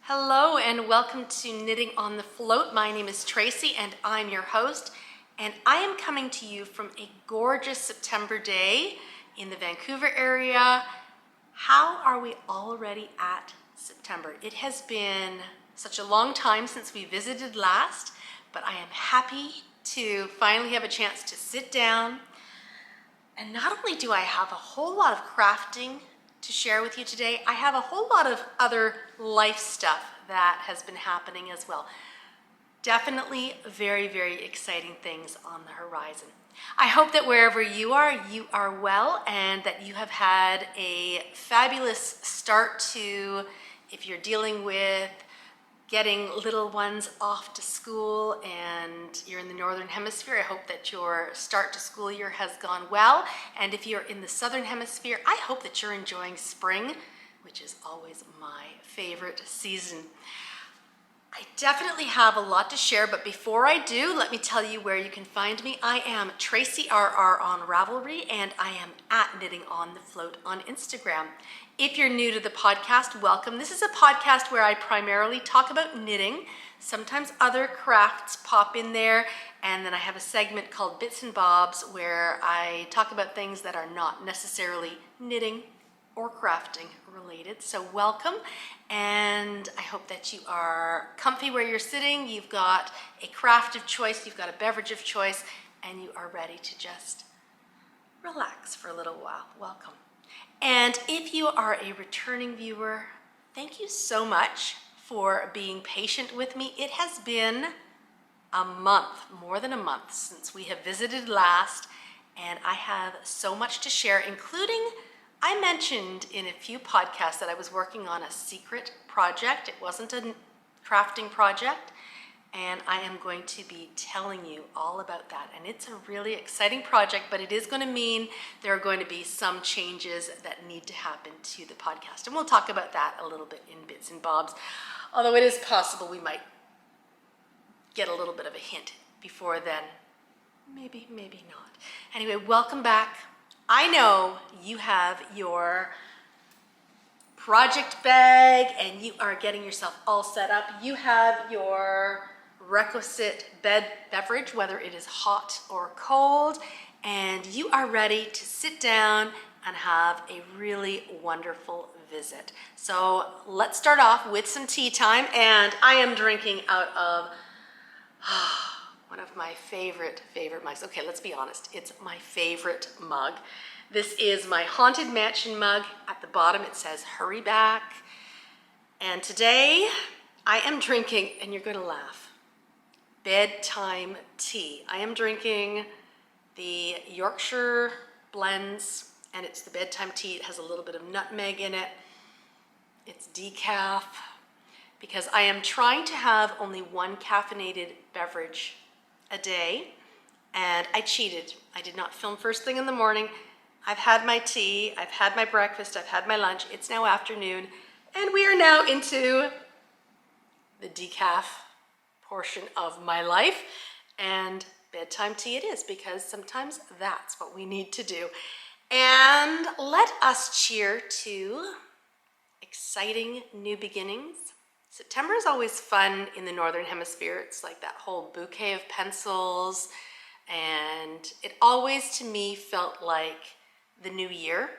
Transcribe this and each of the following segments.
Hello and welcome to Knitting on the Float. My name is Tracy and I'm your host, and I am coming to you from a gorgeous September day in the Vancouver area. How are we already at September? It has been such a long time since we visited last, but I am happy to finally have a chance to sit down. And not only do I have a whole lot of crafting to share with you today, I have a whole lot of other life stuff that has been happening as well. Definitely very, very exciting things on the horizon. I hope that wherever you are well, and that you have had a fabulous start to, if you're dealing with getting little ones off to school and you're in the Northern Hemisphere, I hope that your start to school year has gone well. And if you're in the Southern Hemisphere, I hope that you're enjoying spring, which is always my favorite season. I definitely have a lot to share, but before I do, let me tell you where you can find me. I am Tracy RR on Ravelry, and I am at Knitting on the Float on Instagram. If you're new to the podcast, welcome. This is a podcast where I primarily talk about knitting. Sometimes other crafts pop in there, and then I have a segment called Bits and Bobs where I talk about things that are not necessarily knitting or crafting related. So welcome, and I hope that you are comfy where you're sitting, you've got a craft of choice, you've got a beverage of choice, and you are ready to just relax for a little while. Welcome. And if you are a returning viewer, thank you so much for being patient with me. It has been a month, more than a month, since we have visited last, and I have so much to share, including I mentioned in a few podcasts that I was working on a secret project. It wasn't a crafting project, and I am going to be telling you all about that. And it's a really exciting project, but it is going to mean there are going to be some changes that need to happen to the podcast. And we'll talk about that a little bit in bits and bobs, although it is possible we might get a little bit of a hint before then. Maybe not. Anyway, welcome back. I know you have your project bag and you are getting yourself all set up. You have your requisite beverage, whether it is hot or cold, and you are ready to sit down and have a really wonderful visit. So let's start off with some tea time, and I am drinking out of one of my favorite mugs. Okay, let's be honest. It's my favorite mug. This is my Haunted Mansion mug. At the bottom it says, "Hurry back." And today I am drinking, and you're going to laugh, bedtime tea. I am drinking the Yorkshire blends, and it's the bedtime tea. It has a little bit of nutmeg in it. It's decaf, because I am trying to have only one caffeinated beverage a day, and I cheated. I did not film first thing in the morning. I've had my tea, I've had my breakfast, I've had my lunch. It's now afternoon, and we are now into the decaf portion of my life, and bedtime tea it is, because sometimes that's what we need to do. And let us cheer to exciting new beginnings. September is always fun in the Northern Hemisphere. It's like that whole bouquet of pencils, and it always to me felt like the new year.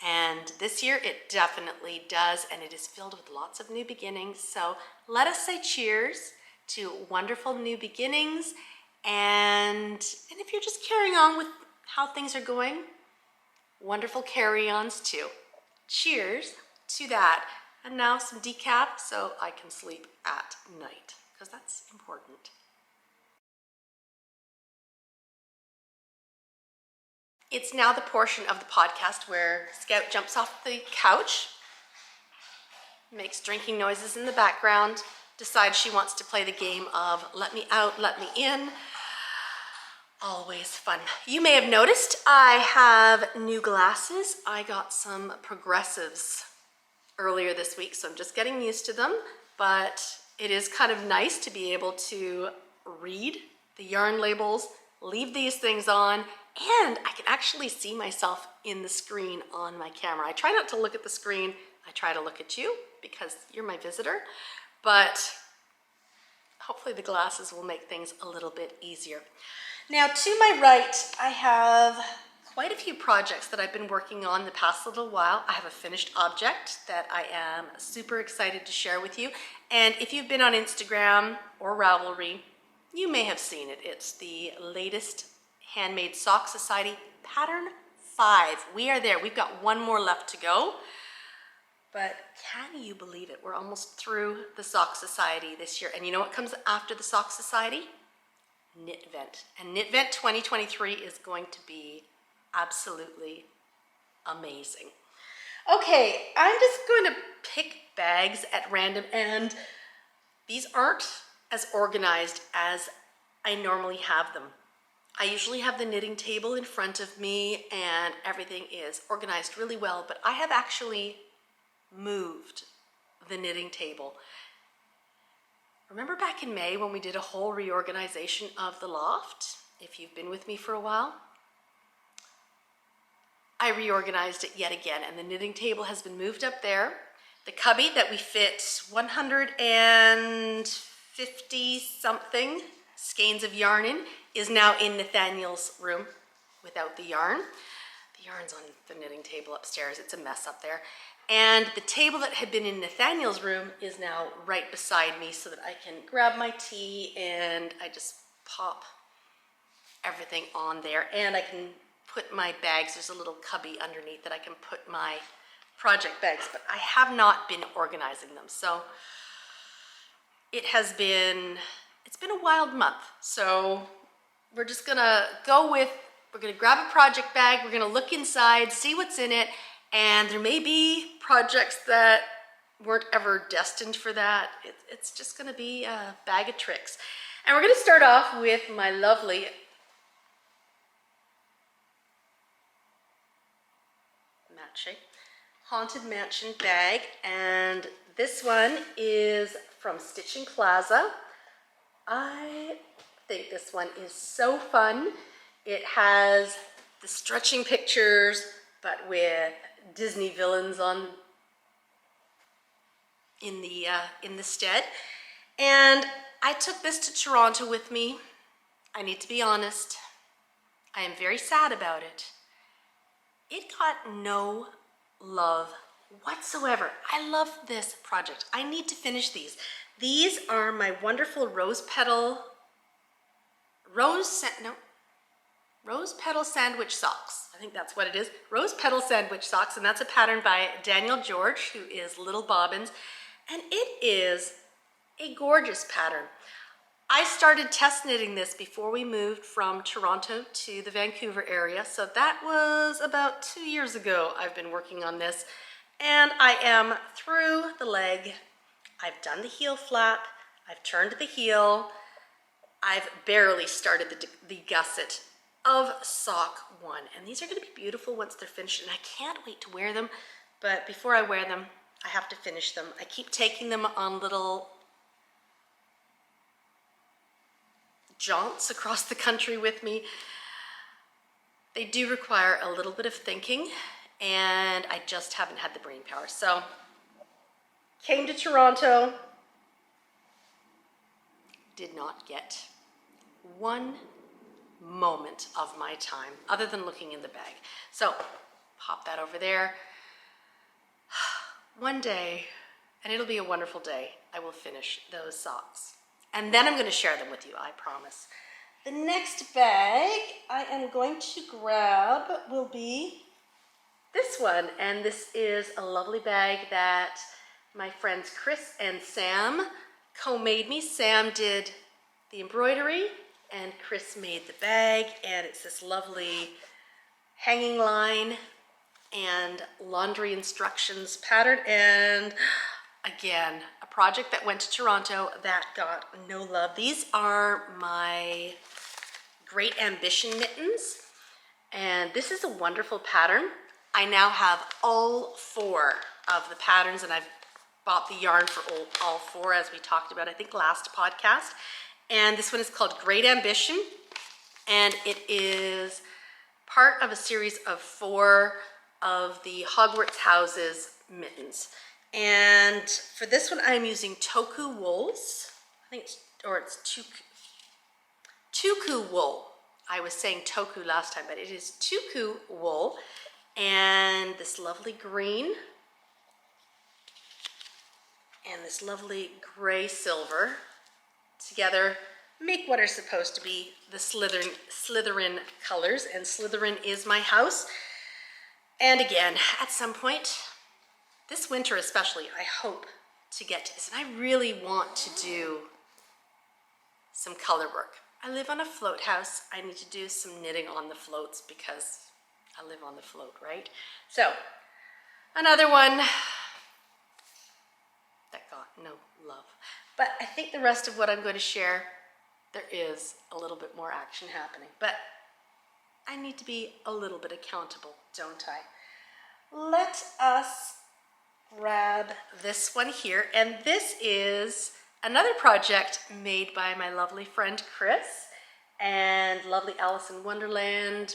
And this year it definitely does, and it is filled with lots of new beginnings. So let us say cheers to wonderful new beginnings. And if you're just carrying on with how things are going, wonderful carry-ons too. Cheers to that. And now some decaf so I can sleep at night, because that's important. It's now the portion of the podcast where Scout jumps off the couch, makes drinking noises in the background, decides she wants to play the game of let me out, let me in. Always fun. You may have noticed I have new glasses. I got some progressives earlier this week, so I'm just getting used to them, but it is kind of nice to be able to read the yarn labels, leave these things on, and I can actually see myself in the screen on my camera. I try not to look at the screen. I try to look at you because you're my visitor, but hopefully the glasses will make things a little bit easier. Now to my right, I have quite a few projects that I've been working on the past little while. I have a finished object that I am super excited to share with you. And if you've been on Instagram or Ravelry, you may have seen it. It's the latest Handmade Sock Society pattern 5. We are there. We've got one more left to go. But can you believe it? We're almost through the Sock Society this year. And you know what comes after the Sock Society? Knitvent. And Knitvent 2023 is going to be absolutely amazing. Okay, I'm just going to pick bags at random, and these aren't as organized as I normally have them. I usually have the knitting table in front of me and everything is organized really well, but I have actually moved the knitting table. Remember back in May when we did a whole reorganization of the loft? If you've been with me for a while, I reorganized it yet again, and the knitting table has been moved up there. The cubby that we fit 150 something skeins of yarn in is now in Nathaniel's room without the yarn. The yarn's on the knitting table upstairs. It's a mess up there. And the table that had been in Nathaniel's room is now right beside me so that I can grab my tea and I just pop everything on there. And I can put my bags. There's a little cubby underneath that I can put my project bags, but I have not been organizing them. So it's been a wild month. So we're just gonna we're gonna grab a project bag, we're gonna look inside, see what's in it, and there may be projects that weren't ever destined for that. It's just gonna be a bag of tricks. And we're gonna start off with my lovely Haunted Mansion bag, and this one is from Stitching Plaza. I think this one is so fun. It has the stretching pictures, but with Disney villains in the stead. And I took this to Toronto with me. I need to be honest, I am very sad about it. It got no love whatsoever. I love this project. I need to finish these. These are my wonderful rose petal sandwich socks. I think that's what it is. Rose petal sandwich socks, and that's a pattern by Daniel George, who is Little Bobbins, and it is a gorgeous pattern. I started test knitting this before we moved from Toronto to the Vancouver area, so that was about 2 years ago I've been working on this, and I am through the leg. I've done the heel flap, I've turned the heel, I've barely started the gusset of sock 1, and these are going to be beautiful once they're finished, and I can't wait to wear them, but before I wear them, I have to finish them. I keep taking them on little jaunts across the country with me. They do require a little bit of thinking, and I just haven't had the brain power. So, came to Toronto, did not get one moment of my time other than looking in the bag. So, pop that over there. One day, and it'll be a wonderful day, I will finish those socks. And then I'm going to share them with you, I promise. The next bag I am going to grab will be this one. And this is a lovely bag that my friends Chris and Sam co-made me. Sam did the embroidery and Chris made the bag. And it's this lovely hanging line and laundry instructions pattern. And again, a project that went to Toronto that got no love. These are my Great Ambition mittens, and this is a wonderful pattern. I now have all 4 of the patterns, and I've bought the yarn for all 4, as we talked about, I think, last podcast. And this one is called Great Ambition, and it is part of a series of 4 of the Hogwarts Houses mittens. And for this one, I'm using Toku wools. I think it's Tuku wool. I was saying Toku last time, but it is Tuku wool. And this lovely green and this lovely gray silver together make what are supposed to be the Slytherin colors, and Slytherin is my house. And again, at some point, this winter especially, I hope to get to this, and I really want to do some color work. I live on a float house. I need to do some knitting on the floats because I live on the float, right? So, another one that got no love. But I think the rest of what I'm going to share, there is a little bit more action happening. But I need to be a little bit accountable, don't I? Let us grab this one here. And this is another project made by my lovely friend Chris and lovely Alice in Wonderland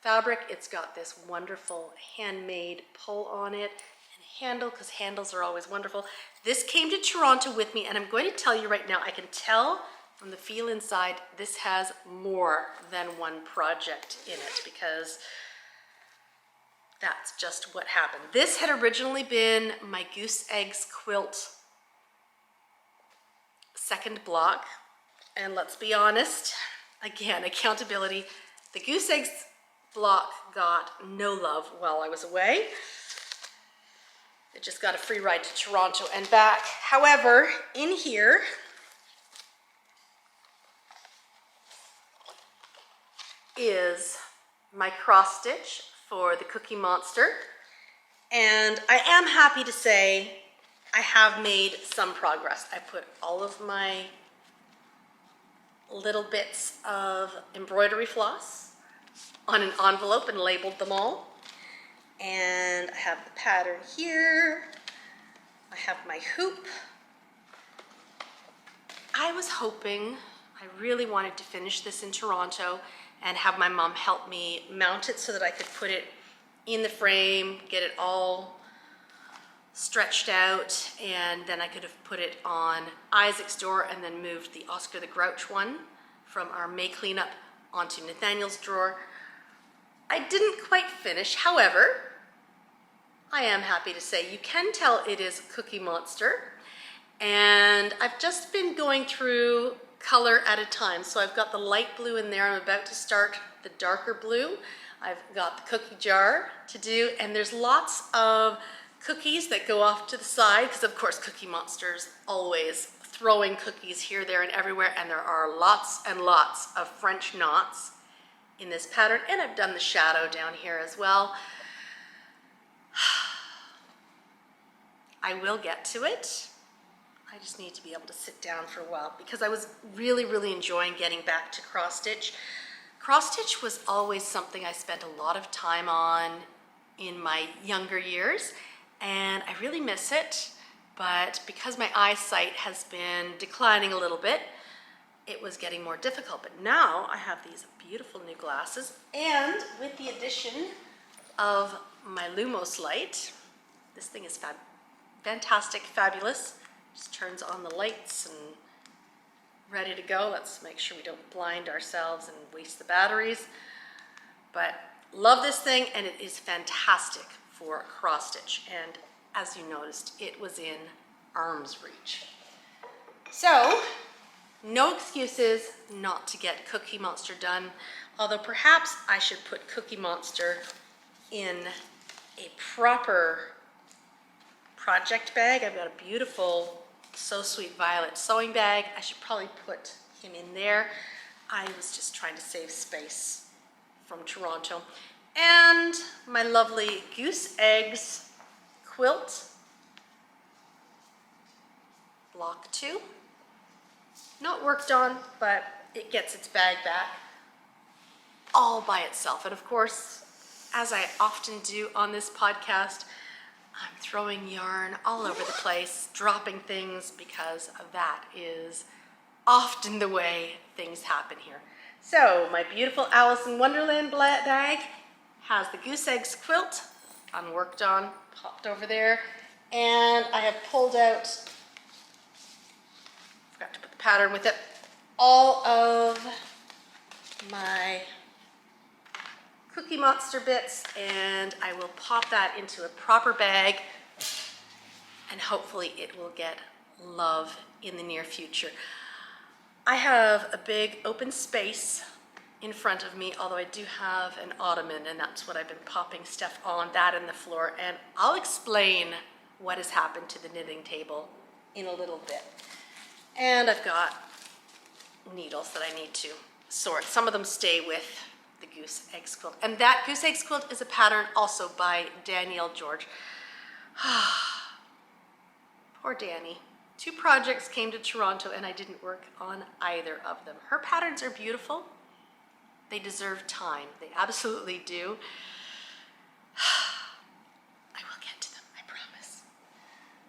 fabric. It's got this wonderful handmade pull on it and handle, because handles are always wonderful. This came to Toronto with me, and I'm going to tell you right now, I can tell from the feel inside, this has more than one project in it, because that's just what happened. This had originally been my Goose Eggs quilt second block, and let's be honest, again, accountability, the Goose Eggs block got no love while I was away. It just got a free ride to Toronto and back. However, in here is my cross stitch for the Cookie Monster. And I am happy to say I have made some progress. I put all of my little bits of embroidery floss on an envelope and labeled them all. And I have the pattern here. I have my hoop. I was hoping, I really wanted to finish this in Toronto and have my mom help me mount it so that I could put it in the frame, get it all stretched out, and then I could have put it on Isaac's drawer and then moved the Oscar the Grouch one from our May cleanup onto Nathaniel's drawer. I didn't quite finish, however, I am happy to say you can tell it is Cookie Monster, and I've just been going through color at a time. So I've got the light blue in there. I'm about to start the darker blue. I've got the cookie jar to do, and there's lots of cookies that go off to the side, because of course Cookie Monster's always throwing cookies here, there, and everywhere, and there are lots and lots of French knots in this pattern, and I've done the shadow down here as well. I will get to it. I just need to be able to sit down for a while, because I was really, really enjoying getting back to cross stitch. Cross stitch was always something I spent a lot of time on in my younger years, and I really miss it. But because my eyesight has been declining a little bit, it was getting more difficult. But now I have these beautiful new glasses, and with the addition of my Lumos light, this thing is fantastic, fabulous. Just turns on the lights and ready to go. Let's make sure we don't blind ourselves and waste the batteries. But love this thing, and it is fantastic for cross stitch. And as you noticed, it was in arm's reach. So, no excuses not to get Cookie Monster done, although perhaps I should put Cookie Monster in a proper project bag. I've got a beautiful So Sweet Violet sewing bag. I should probably put him in there. I was just trying to save space from Toronto. And my lovely Goose Eggs quilt, block 2. Not worked on, but it gets its bag back all by itself. And of course, as I often do on this podcast, I'm throwing yarn all over the place, dropping things, because that is often the way things happen here. So my beautiful Alice in Wonderland bag has the goose eggs quilt unworked on, popped over there, and I have pulled out, forgot to put the pattern with it, all of my Cookie Monster bits, and I will pop that into a proper bag, and hopefully it will get love in the near future. I have a big open space in front of me, although I do have an ottoman, and that's what I've been popping stuff on, that and the floor, and I'll explain what has happened to the knitting table in a little bit. And I've got needles that I need to sort. Some of them stay with the goose eggs quilt, and that goose eggs quilt is a pattern also by Danielle George. Poor Danny. 2 projects came to Toronto and I didn't work on either of them. Her patterns are beautiful. They deserve time. They absolutely do. I will get to them, I promise.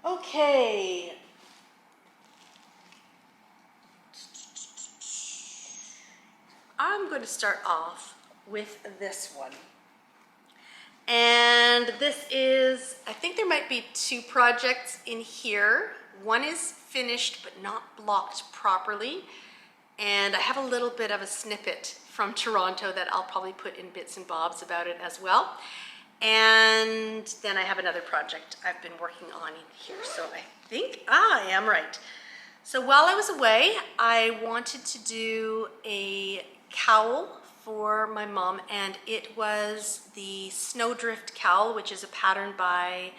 Okay. I'm going to start off with this one. And this is, I think there might be 2 projects in here. One is finished but not blocked properly. And I have a little bit of a snippet from Toronto that I'll probably put in bits and bobs about it as well. And then I have another project I've been working on in here. So I think, I am right. So while I was away, I wanted to do a cowl for my mom, and it was the Snowdrift cowl, which is a pattern by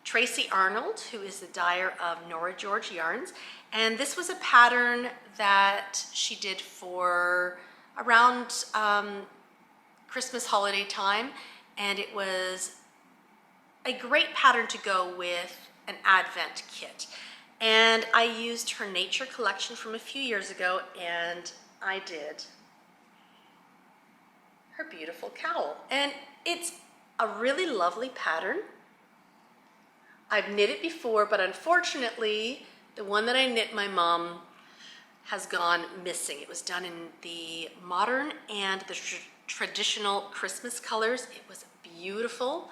Tracy Arnold, who is the dyer of Nora George Yarns. And this was a pattern that she did for around Christmas holiday time, and it was a great pattern to go with an Advent kit. And I used her nature collection from a few years ago, and I did her beautiful cowl. And it's a really lovely pattern. I've knit it before, but unfortunately, the one that I knit my mom has gone missing. It was done in the modern and the traditional Christmas colors. It was beautiful,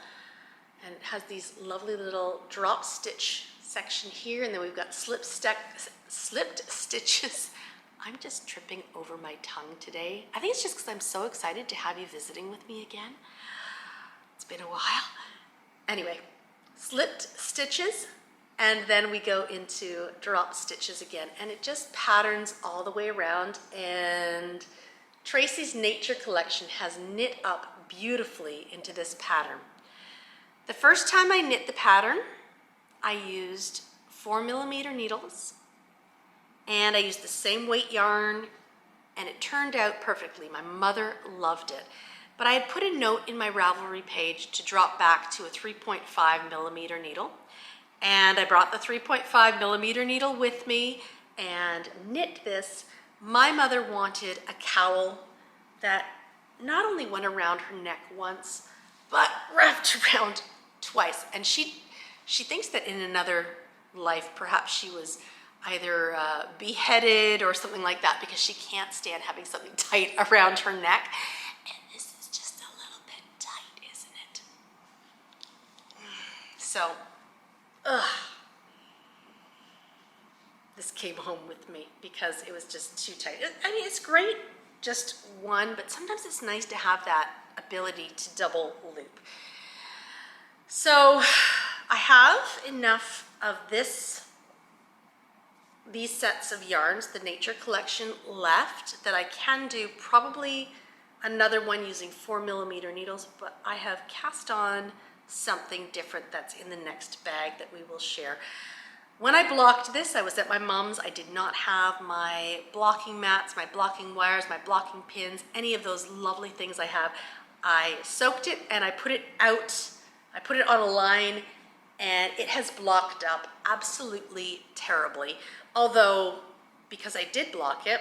and it has these lovely little drop stitch section here, and then we've got slipped stitches. I'm just tripping over my tongue today. I think it's just because I'm so excited to have you visiting with me again. It's been a while. Anyway, slipped stitches, and then we go into drop stitches again, and it just patterns all the way around. And Tracy's Nature Collection has knit up beautifully into this pattern. The first time I knit the pattern, I used 4mm needles, and I used the same weight yarn, and it turned out perfectly. My mother loved it. But I had put a note in my Ravelry page to drop back to a 3.5mm needle. And I brought the 3.5mm needle with me and knit this. My mother wanted a cowl that not only went around her neck once, but wrapped around twice. And she thinks that in another life, perhaps she was either beheaded or something like that, because she can't stand having something tight around her neck. And this is just a little bit tight, isn't it? So, this came home with me because it was just too tight. I mean, it's great, just one, but sometimes it's nice to have that ability to double loop. So I have enough of these sets of yarns, the Nature Collection, left that I can do probably another one using 4mm needles, but I have cast on something different that's in the next bag that we will share. When I blocked this, I was at my mom's. I did not have my blocking mats, my blocking wires, my blocking pins, any of those lovely things I have. I soaked it and I put it out. I put it on a line, and it has blocked up absolutely terribly. Although, because I did block it,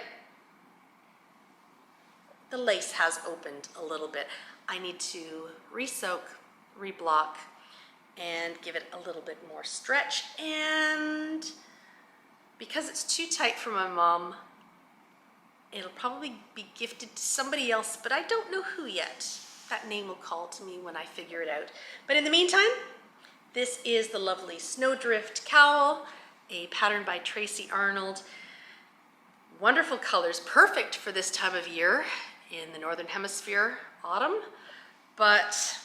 the lace has opened a little bit. I need to re-soak, re-block, and give it a little bit more stretch. And because it's too tight for my mom, It'll probably be gifted to somebody else, but I don't know who yet. That name will call to me when I figure it out. But in the meantime, this is the lovely Snowdrift cowl, a pattern by Tracy Arnold. Wonderful colors, perfect for this time of year in the Northern Hemisphere, autumn, but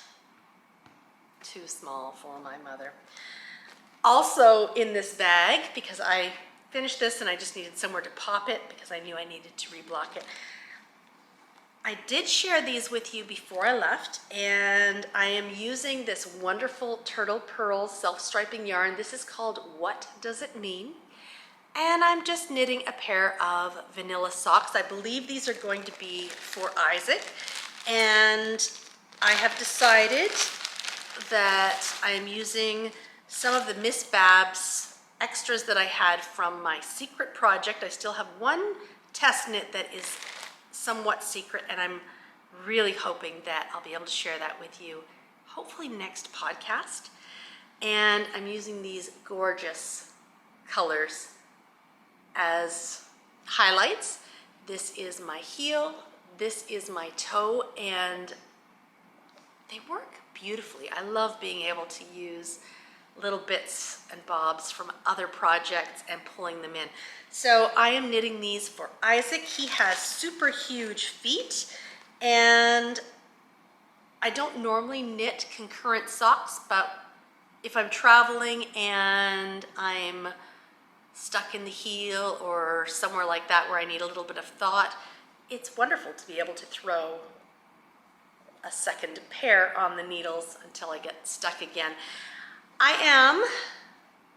too small for my mother. Also in this bag, because I finished this and I just needed somewhere to pop it because I knew I needed to reblock it. I did share these with you before I left, and I am using this wonderful Turtle Pearl self-striping yarn. This is called What Does It Mean? And I'm just knitting a pair of vanilla socks. I believe these are going to be for Isaac, and I have decided that I am using some of the Miss Babs extras that I had from my secret project. I still have one test knit that is somewhat secret, and I'm really hoping that I'll be able to share that with you, hopefully next podcast. And I'm using these gorgeous colors as highlights. This is my heel, this is my toe, and they work beautifully. I love being able to use little bits and bobs from other projects and pulling them in. So I am knitting these for Isaac. He has super huge feet, and I don't normally knit concurrent socks, but if I'm traveling and I'm stuck in the heel or somewhere like that where I need a little bit of thought, it's wonderful to be able to throw a second pair on the needles until I get stuck again.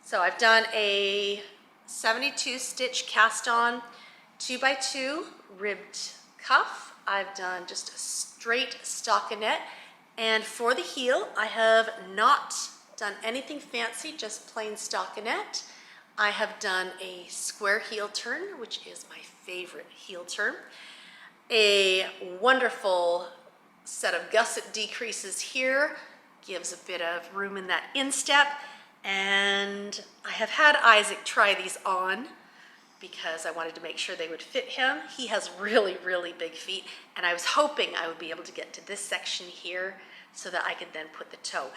So I've done a 72 stitch cast on 2x2 ribbed cuff. I've done just a straight stockinette, and for the heel I have not done anything fancy, just plain stockinette. I have done a square heel turn, which is my favorite heel turn, a wonderful set of gusset decreases here, gives a bit of room in that instep, and I have had Isaac try these on because I wanted to make sure they would fit him. He has really, really big feet, and I was hoping I would be able to get to this section here so that I could then put the toe.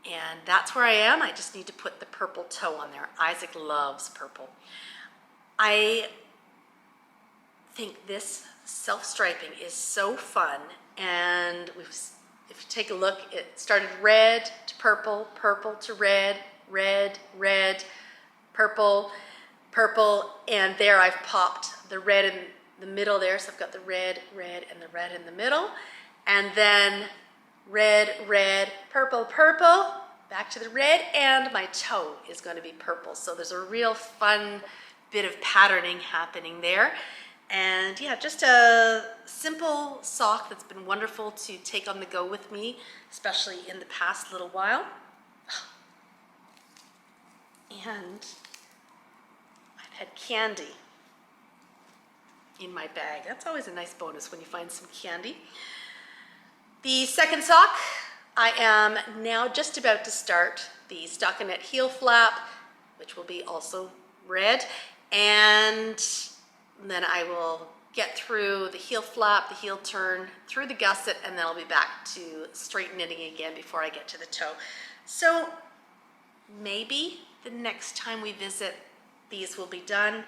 And that's where I am. I just need to put the purple toe on there. Isaac loves purple. I think this self-striping is so fun, and if you take a look, it started red to purple, purple to red, red, red, purple, purple, and there I've popped the red in the middle there, so I've got the red, red, and the red in the middle, and then red, red, purple, purple, back to the red, and my toe is going to be purple. So there's a real fun bit of patterning happening there. And yeah, just a simple sock that's been wonderful to take on the go with me, especially in the past little while. And I've had candy in my bag. That's always a nice bonus when you find some candy. The second sock, I am now just about to start the stockinette heel flap, which will be also red, and then I will get through the heel flap, the heel turn, through the gusset, and then I'll be back to straight knitting again before I get to the toe. So maybe the next time we visit, these will be done,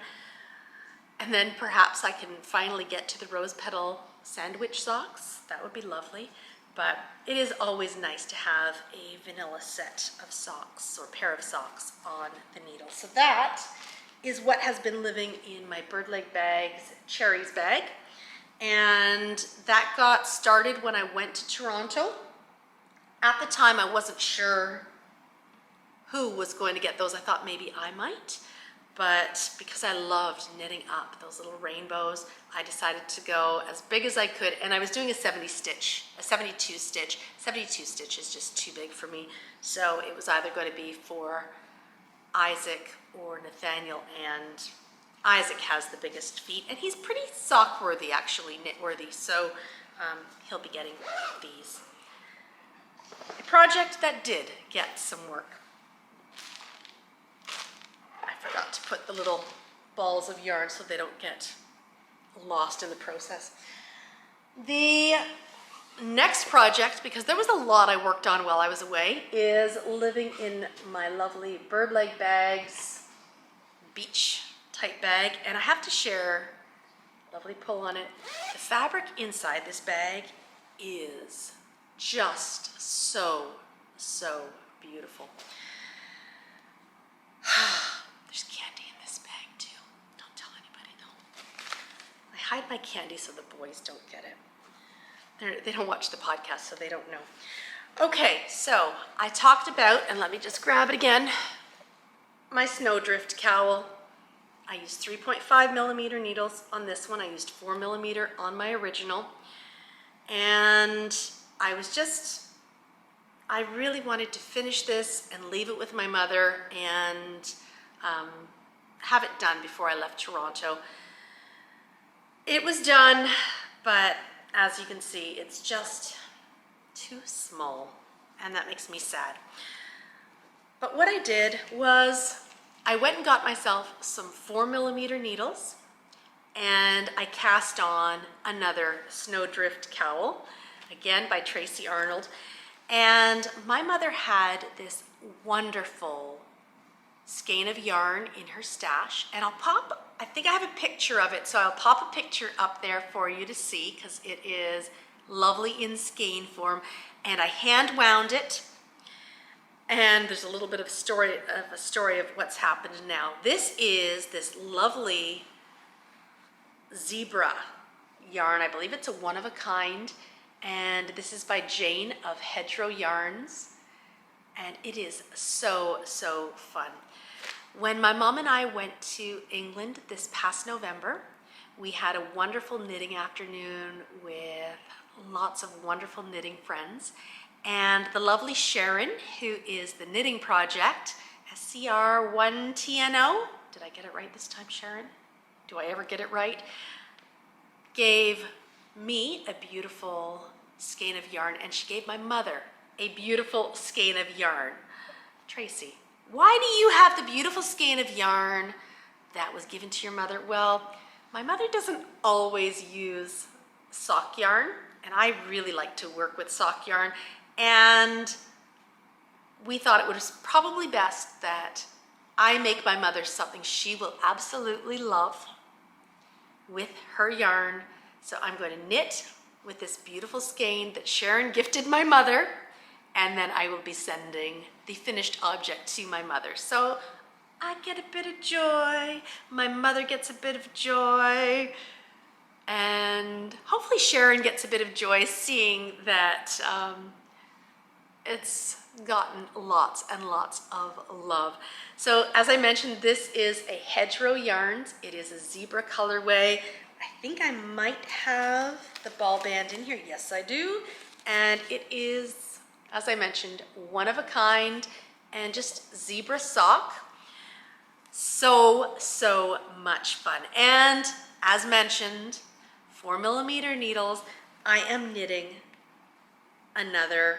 and then perhaps I can finally get to the rose petal sandwich socks. That would be lovely. But it is always nice to have a vanilla set of socks or pair of socks on the needle. So that is what has been living in my Bird Leg Bags Cherries bag. And that got started when I went to Toronto. At the time, I wasn't sure who was going to get those. I thought maybe I might. But because I loved knitting up those little rainbows, I decided to go as big as I could, and I was doing a 72 stitch. 72 stitch is just too big for me, so it was either going to be for Isaac or Nathaniel, and Isaac has the biggest feet, and he's pretty sock worthy, actually, knit worthy, so he'll be getting these. A project that did get some work. I forgot to put the little balls of yarn so they don't get lost in the process. The next project, because there was a lot I worked on while I was away, is living in my lovely bird leg bags, beach type bag. And I have to share, lovely pull on it. The fabric inside this bag is just so, so beautiful. There's candy in this bag too. Don't tell anybody though. I hide my candy so the boys don't get it. They don't watch the podcast, so they don't know. Okay, so I talked about, and let me just grab it again, my snowdrift cowl. I used 3.5 millimeter needles on this one. I used 4 millimeter on my original. And I really wanted to finish this and leave it with my mother and have it done before I left Toronto. It was done, but as you can see, it's just too small, and that makes me sad. But what I did was I went and got myself some 4 millimeter needles, and I cast on another snowdrift cowl, again by Tracy Arnold. And my mother had this wonderful skein of yarn in her stash, and I think I have a picture of it, so I'll pop a picture up there for you to see, because it is lovely in skein form. And I hand wound it, and there's a little bit of a story of what's happened now. This is this lovely zebra yarn. I believe it's a one of a kind, and this is by Jane of Hedgerow Yarns, and it is so, so fun. When my mom and I went to England this past November, we had a wonderful knitting afternoon with lots of wonderful knitting friends, and the lovely Sharon, who is the Knitting Project, SCR1TNO, did I get it right this time, Sharon? Do I ever get it right? Gave me a beautiful skein of yarn, and she gave my mother a beautiful skein of yarn. Tracy, why do you have the beautiful skein of yarn that was given to your mother? Well, my mother doesn't always use sock yarn, and I really like to work with sock yarn, and we thought it was probably best that I make my mother something she will absolutely love with her yarn. So I'm going to knit with this beautiful skein that Sharon gifted my mother, and then I will be sending the finished object to my mother. So I get a bit of joy, my mother gets a bit of joy, and hopefully Sharon gets a bit of joy seeing that it's gotten lots and lots of love. So as I mentioned, this is a Hedgerow Yarns. It is a zebra colorway. I think I might have the ball band in here. Yes, I do. And it is, as I mentioned, one of a kind and just zebra sock. So, so much fun. And as mentioned, 4 millimeter needles. I am knitting another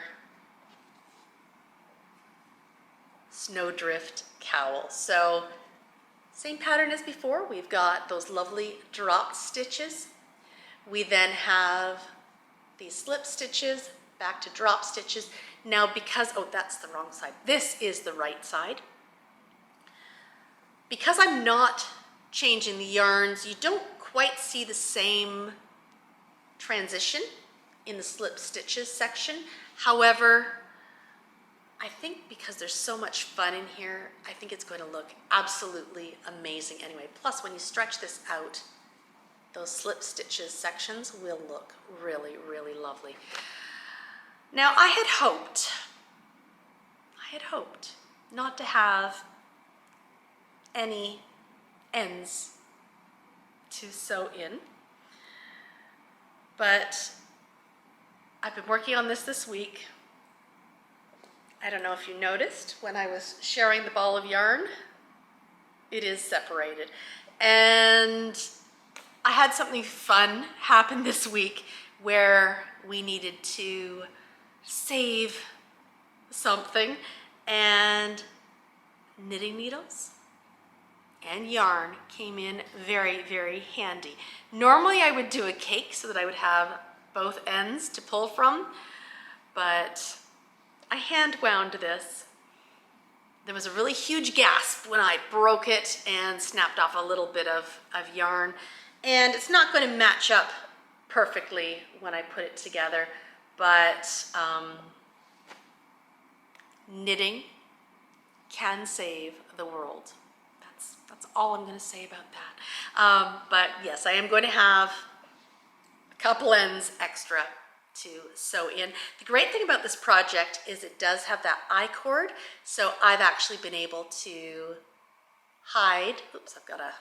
snowdrift cowl. So same pattern as before. We've got those lovely drop stitches. We then have these slip stitches, back to drop stitches. Now because, oh, that's the wrong side. This is the right side. Because I'm not changing the yarns, you don't quite see the same transition in the slip stitches section. However, I think because there's so much fun in here, I think it's going to look absolutely amazing anyway. Plus, when you stretch this out, those slip stitches sections will look really, really lovely. Now, I had hoped not to have any ends to sew in, but I've been working on this week. I don't know if you noticed when I was sharing the ball of yarn, it is separated. And I had something fun happen this week where we needed to save something, and knitting needles and yarn came in very, very handy. Normally I would do a cake so that I would have both ends to pull from, but I hand wound this. There was a really huge gasp when I broke it and snapped off a little bit of yarn, and it's not going to match up perfectly when I put it together, but knitting can save the world. That's all I'm going to say about that. But yes, I am going to have a couple ends extra to sew in. The great thing about this project is it does have that I-cord, so I've actually been able to hide, oops, I've got a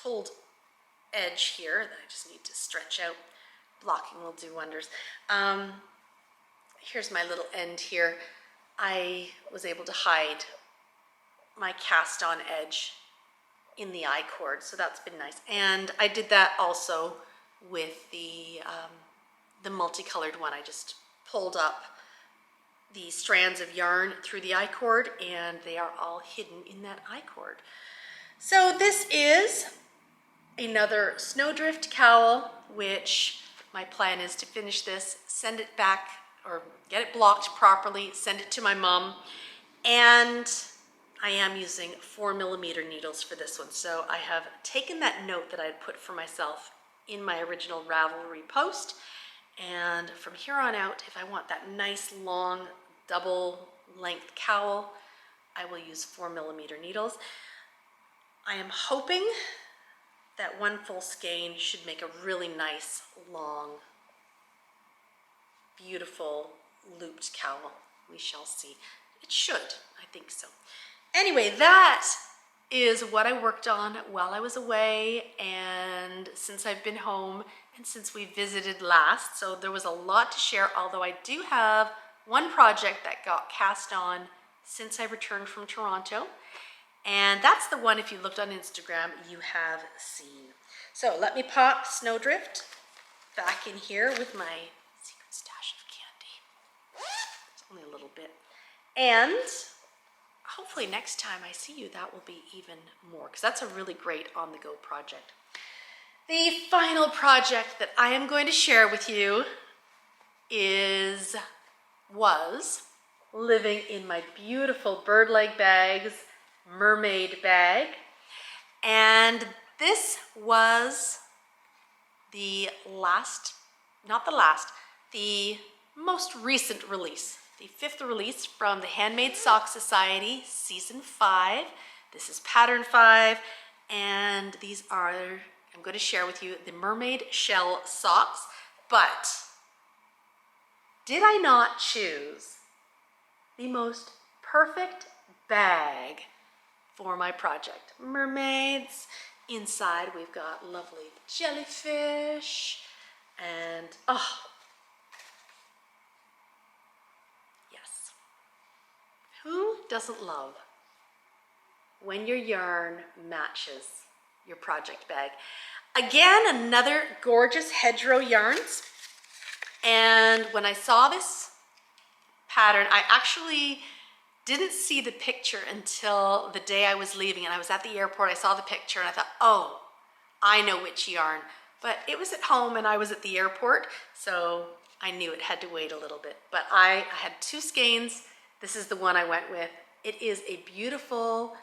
pulled edge here that I just need to stretch out. Blocking will do wonders. Here's my little end here. I was able to hide my cast on edge in the I-cord, so that's been nice. And I did that also with the multicolored one. I just pulled up the strands of yarn through the I-cord, and they are all hidden in that I-cord. So this is another snowdrift cowl, which my plan is to finish this, send it back, or get it blocked properly, send it to my mom, and I am using 4mm needles for this one. So I have taken that note that I had put for myself in my original Ravelry post, and from here on out, if I want that nice long double length cowl, I will use 4mm needles. I am hoping that one full skein should make a really nice, long, beautiful looped cowl. We shall see. It should, I think so. Anyway, that is what I worked on while I was away and since I've been home and since we visited last. So there was a lot to share, although I do have one project that got cast on since I returned from Toronto. And that's the one, if you looked on Instagram, you have seen. So let me pop Snowdrift back in here with my secret stash of candy. It's only a little bit. And hopefully next time I see you, that will be even more, because that's a really great on-the-go project. The final project that I am going to share with you was living in my beautiful bird leg bags, Mermaid Bag. And this was the most recent release. The 5th release from the Handmade Sock Society, Season 5. This is Pattern 5, and these are, I'm going to share with you, the Mermaid Shell Socks. But did I not choose the most perfect bag for my project? Mermaids. Inside we've got lovely jellyfish, and oh, who doesn't love when your yarn matches your project bag? Again, another gorgeous hedgerow yarns. And when I saw this pattern, I actually didn't see the picture until the day I was leaving, and I was at the airport. I saw the picture and I thought, oh, I know which yarn. But it was at home and I was at the airport, so I knew it had to wait a little bit. But I had 2 skeins. This is the one I went with. It is a beautiful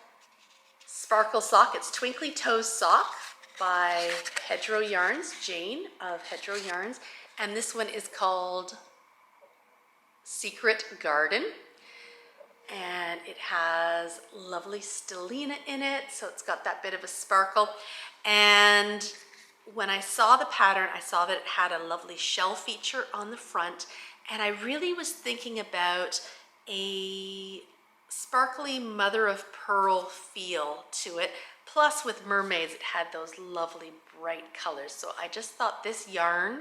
sparkle sock. It's Twinkly Toes Sock by Hedgerow Yarns, Jane of Hedgerow Yarns. And this one is called Secret Garden. And it has lovely stellina in it, so it's got that bit of a sparkle. And when I saw the pattern, I saw that it had a lovely shell feature on the front. And I really was thinking about a sparkly mother of pearl feel to it. Plus with mermaids, it had those lovely bright colors. So I just thought this yarn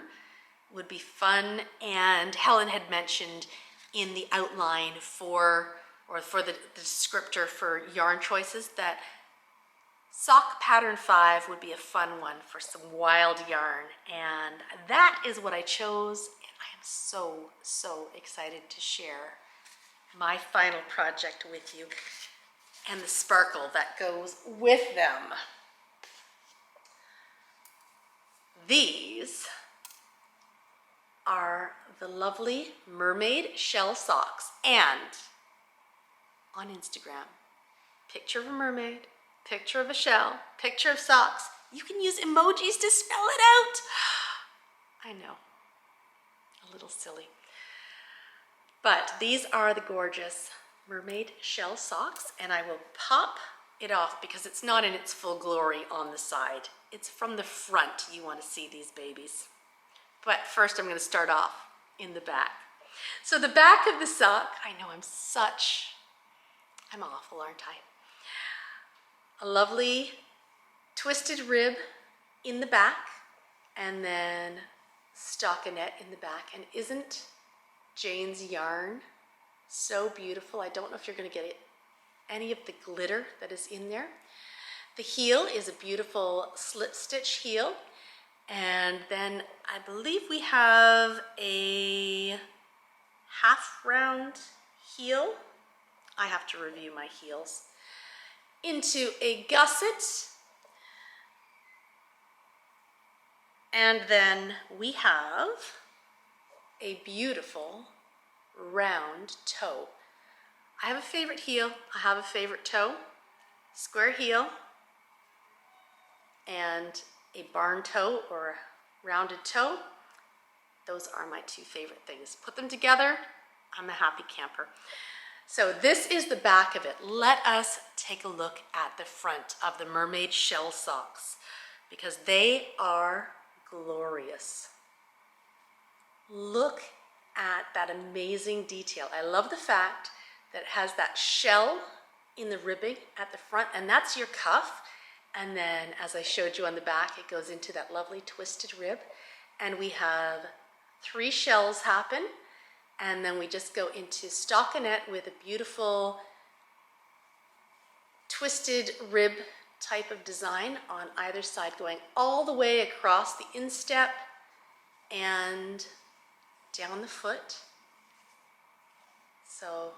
would be fun. And Helen had mentioned in the outline for the descriptor for yarn choices that sock pattern 5 would be a fun one for some wild yarn. And that is what I chose. And I am so, so excited to share my final project with you. and the sparkle that goes with them. These are the lovely Mermaid Shell Socks, and on Instagram, picture of a mermaid, picture of a shell, picture of socks. You can use emojis to spell it out. I know, a little silly. But these are the gorgeous Mermaid Shell Socks, and I will pop it off because it's not in its full glory on the side. It's from the front you want to see these babies. But first I'm going to start off in the back. So the back of the sock, I know I'm awful, aren't I? A lovely twisted rib in the back, and then stockinette in the back. And isn't Jane's yarn so beautiful? I don't know if you're going to get any of the glitter that is in there. The heel is a beautiful slip stitch heel, and then I believe we have a half round heel. I have to review my heels. Into a gusset, and then we have a beautiful round toe. I have a favorite heel, I have a favorite toe, square heel, and a barn toe or a rounded toe. Those are my two favorite things. Put them together, I'm a happy camper. So this is the back of it. Let us take a look at the front of the Mermaid Shell Socks because they are glorious. Look at that amazing detail. I love the fact that it has that shell in the ribbing at the front, and that's your cuff. And then as I showed you on the back, it goes into that lovely twisted rib. And we have 3 shells happen. And then we just go into stockinette with a beautiful twisted rib type of design on either side, going all the way across the instep and down the foot. So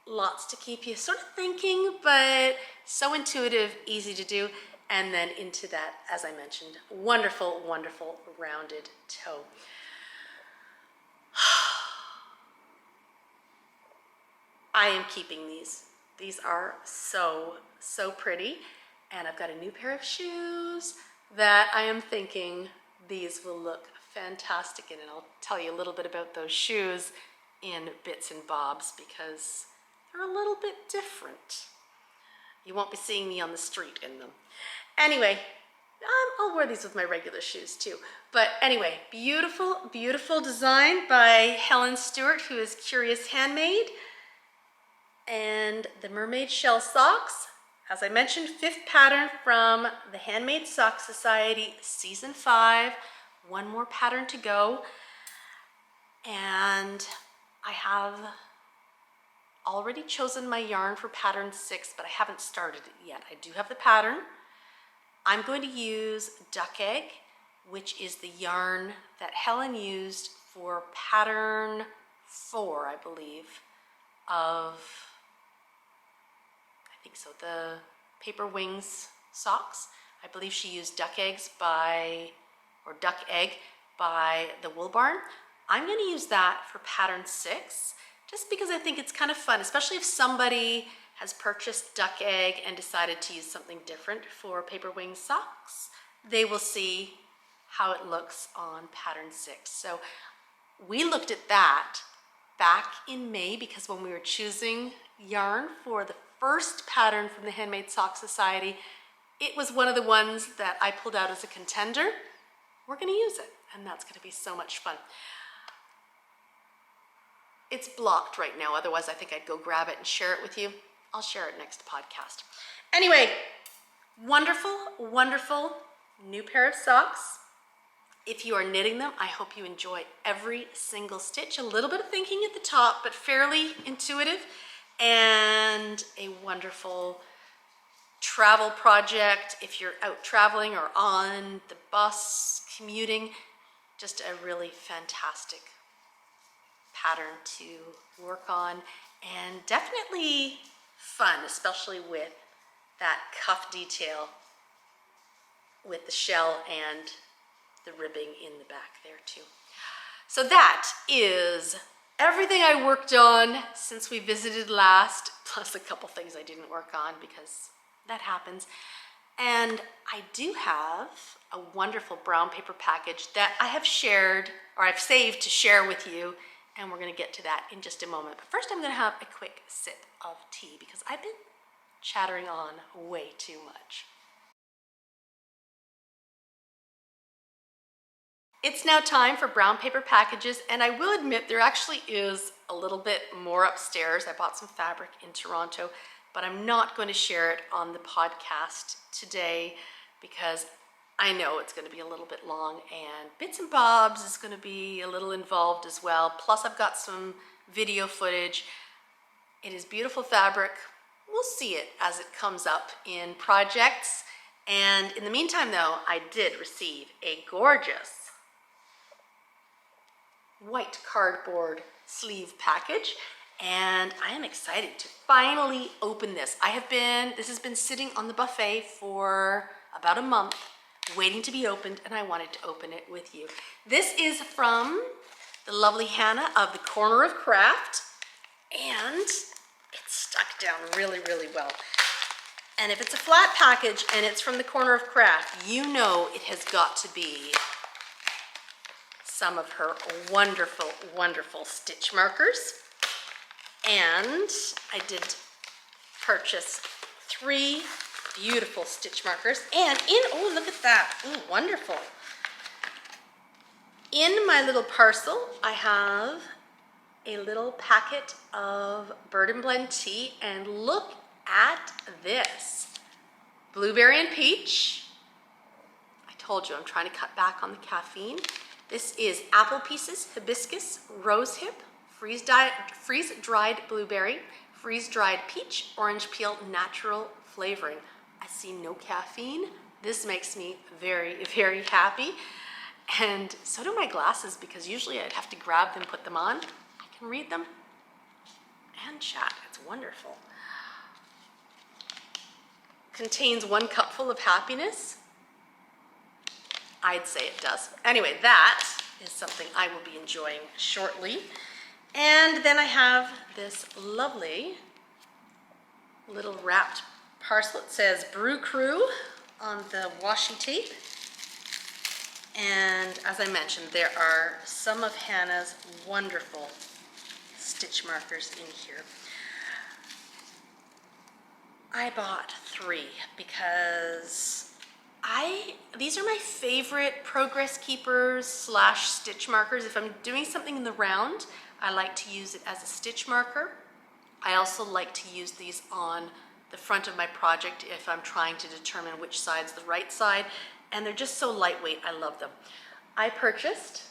lots to keep you sort of thinking, but so intuitive, easy to do. And then into that, as I mentioned, wonderful, wonderful rounded toe. I am keeping these. These are so, so pretty. And I've got a new pair of shoes that I am thinking these will look fantastic in. And I'll tell you a little bit about those shoes in bits and bobs because they're a little bit different. You won't be seeing me on the street in them. Anyway, I'll wear these with my regular shoes too. But anyway, beautiful, beautiful design by Helen Stewart, who is Curious Handmade. And the Mermaid Shell Socks, as I mentioned, 5th pattern from the Handmade Sock Society, Season 5. One more pattern to go. And I have already chosen my yarn for pattern 6, but I haven't started it yet. I do have the pattern. I'm going to use Duck Egg, which is the yarn that Helen used for pattern 4, I believe, of, I think so, the Paper Wings socks. I believe she used Duck Egg by the Wool Barn. I'm going to use that for pattern 6, just because I think it's kind of fun, especially if somebody has purchased Duck Egg and decided to use something different for Paper Wings socks. They will see how it looks on pattern 6. So we looked at that back in May because when we were choosing yarn for the first pattern from the Handmade Sock Society, it was one of the ones that I pulled out as a contender. We're going to use it, and that's going to be so much fun. It's blocked right now, otherwise I think I'd go grab it and share it with you. I'll share it next podcast. Anyway, wonderful, wonderful new pair of socks. If you are knitting them, I hope you enjoy every single stitch. A little bit of thinking at the top, but fairly intuitive, and a wonderful travel project. If you're out traveling or on the bus, commuting, just a really fantastic pattern to work on, and definitely fun, especially with that cuff detail with the shell and the ribbing in the back there too. So that is everything I worked on since we visited last, plus a couple things I didn't work on because that happens. And I do have a wonderful brown paper package that I have shared, or I've saved to share with you, and we're gonna get to that in just a moment. But first I'm gonna have a quick sip of tea because I've been chattering on way too much. It's now time for brown paper packages, and I will admit there actually is a little bit more upstairs. I bought some fabric in Toronto, but I'm not going to share it on the podcast today because I know it's going to be a little bit long, and bits and bobs is going to be a little involved as well. Plus I've got some video footage. It is beautiful fabric. We'll see it as it comes up in projects. And in the meantime though, I did receive a gorgeous white cardboard sleeve package, and I am excited to finally open this. This has been sitting on the buffet for about a month, waiting to be opened, and I wanted to open it with you. This is from the lovely Hannah of the Corner of Craft, and it's stuck down really, really well. And if it's a flat package and it's from the Corner of Craft, you know it has got to be some of her wonderful, wonderful stitch markers. And I did purchase 3 beautiful stitch markers. And oh, look at that. Oh, wonderful. In my little parcel, I have a little packet of Bird and Blend tea, and look at this. Blueberry and peach. I told you I'm trying to cut back on the caffeine. This is apple pieces, hibiscus, rosehip, freeze-dried blueberry, freeze-dried peach, orange peel, natural flavoring. I see no caffeine. This makes me very, very happy. And so do my glasses, because usually I'd have to grab them, put them on. I can read them and chat. It's wonderful. Contains 1 cupful of happiness. I'd say it does. Anyway, that is something I will be enjoying shortly. And then I have this lovely little wrapped parcel. It says Brew Crew on the washi tape. And as I mentioned, there are some of Hannah's wonderful stitch markers in here. I bought 3 because these are my favorite progress keepers / stitch markers. If I'm doing something in the round, I like to use it as a stitch marker. I also like to use these on the front of my project if I'm trying to determine which side's the right side, and they're just so lightweight. I love them. I purchased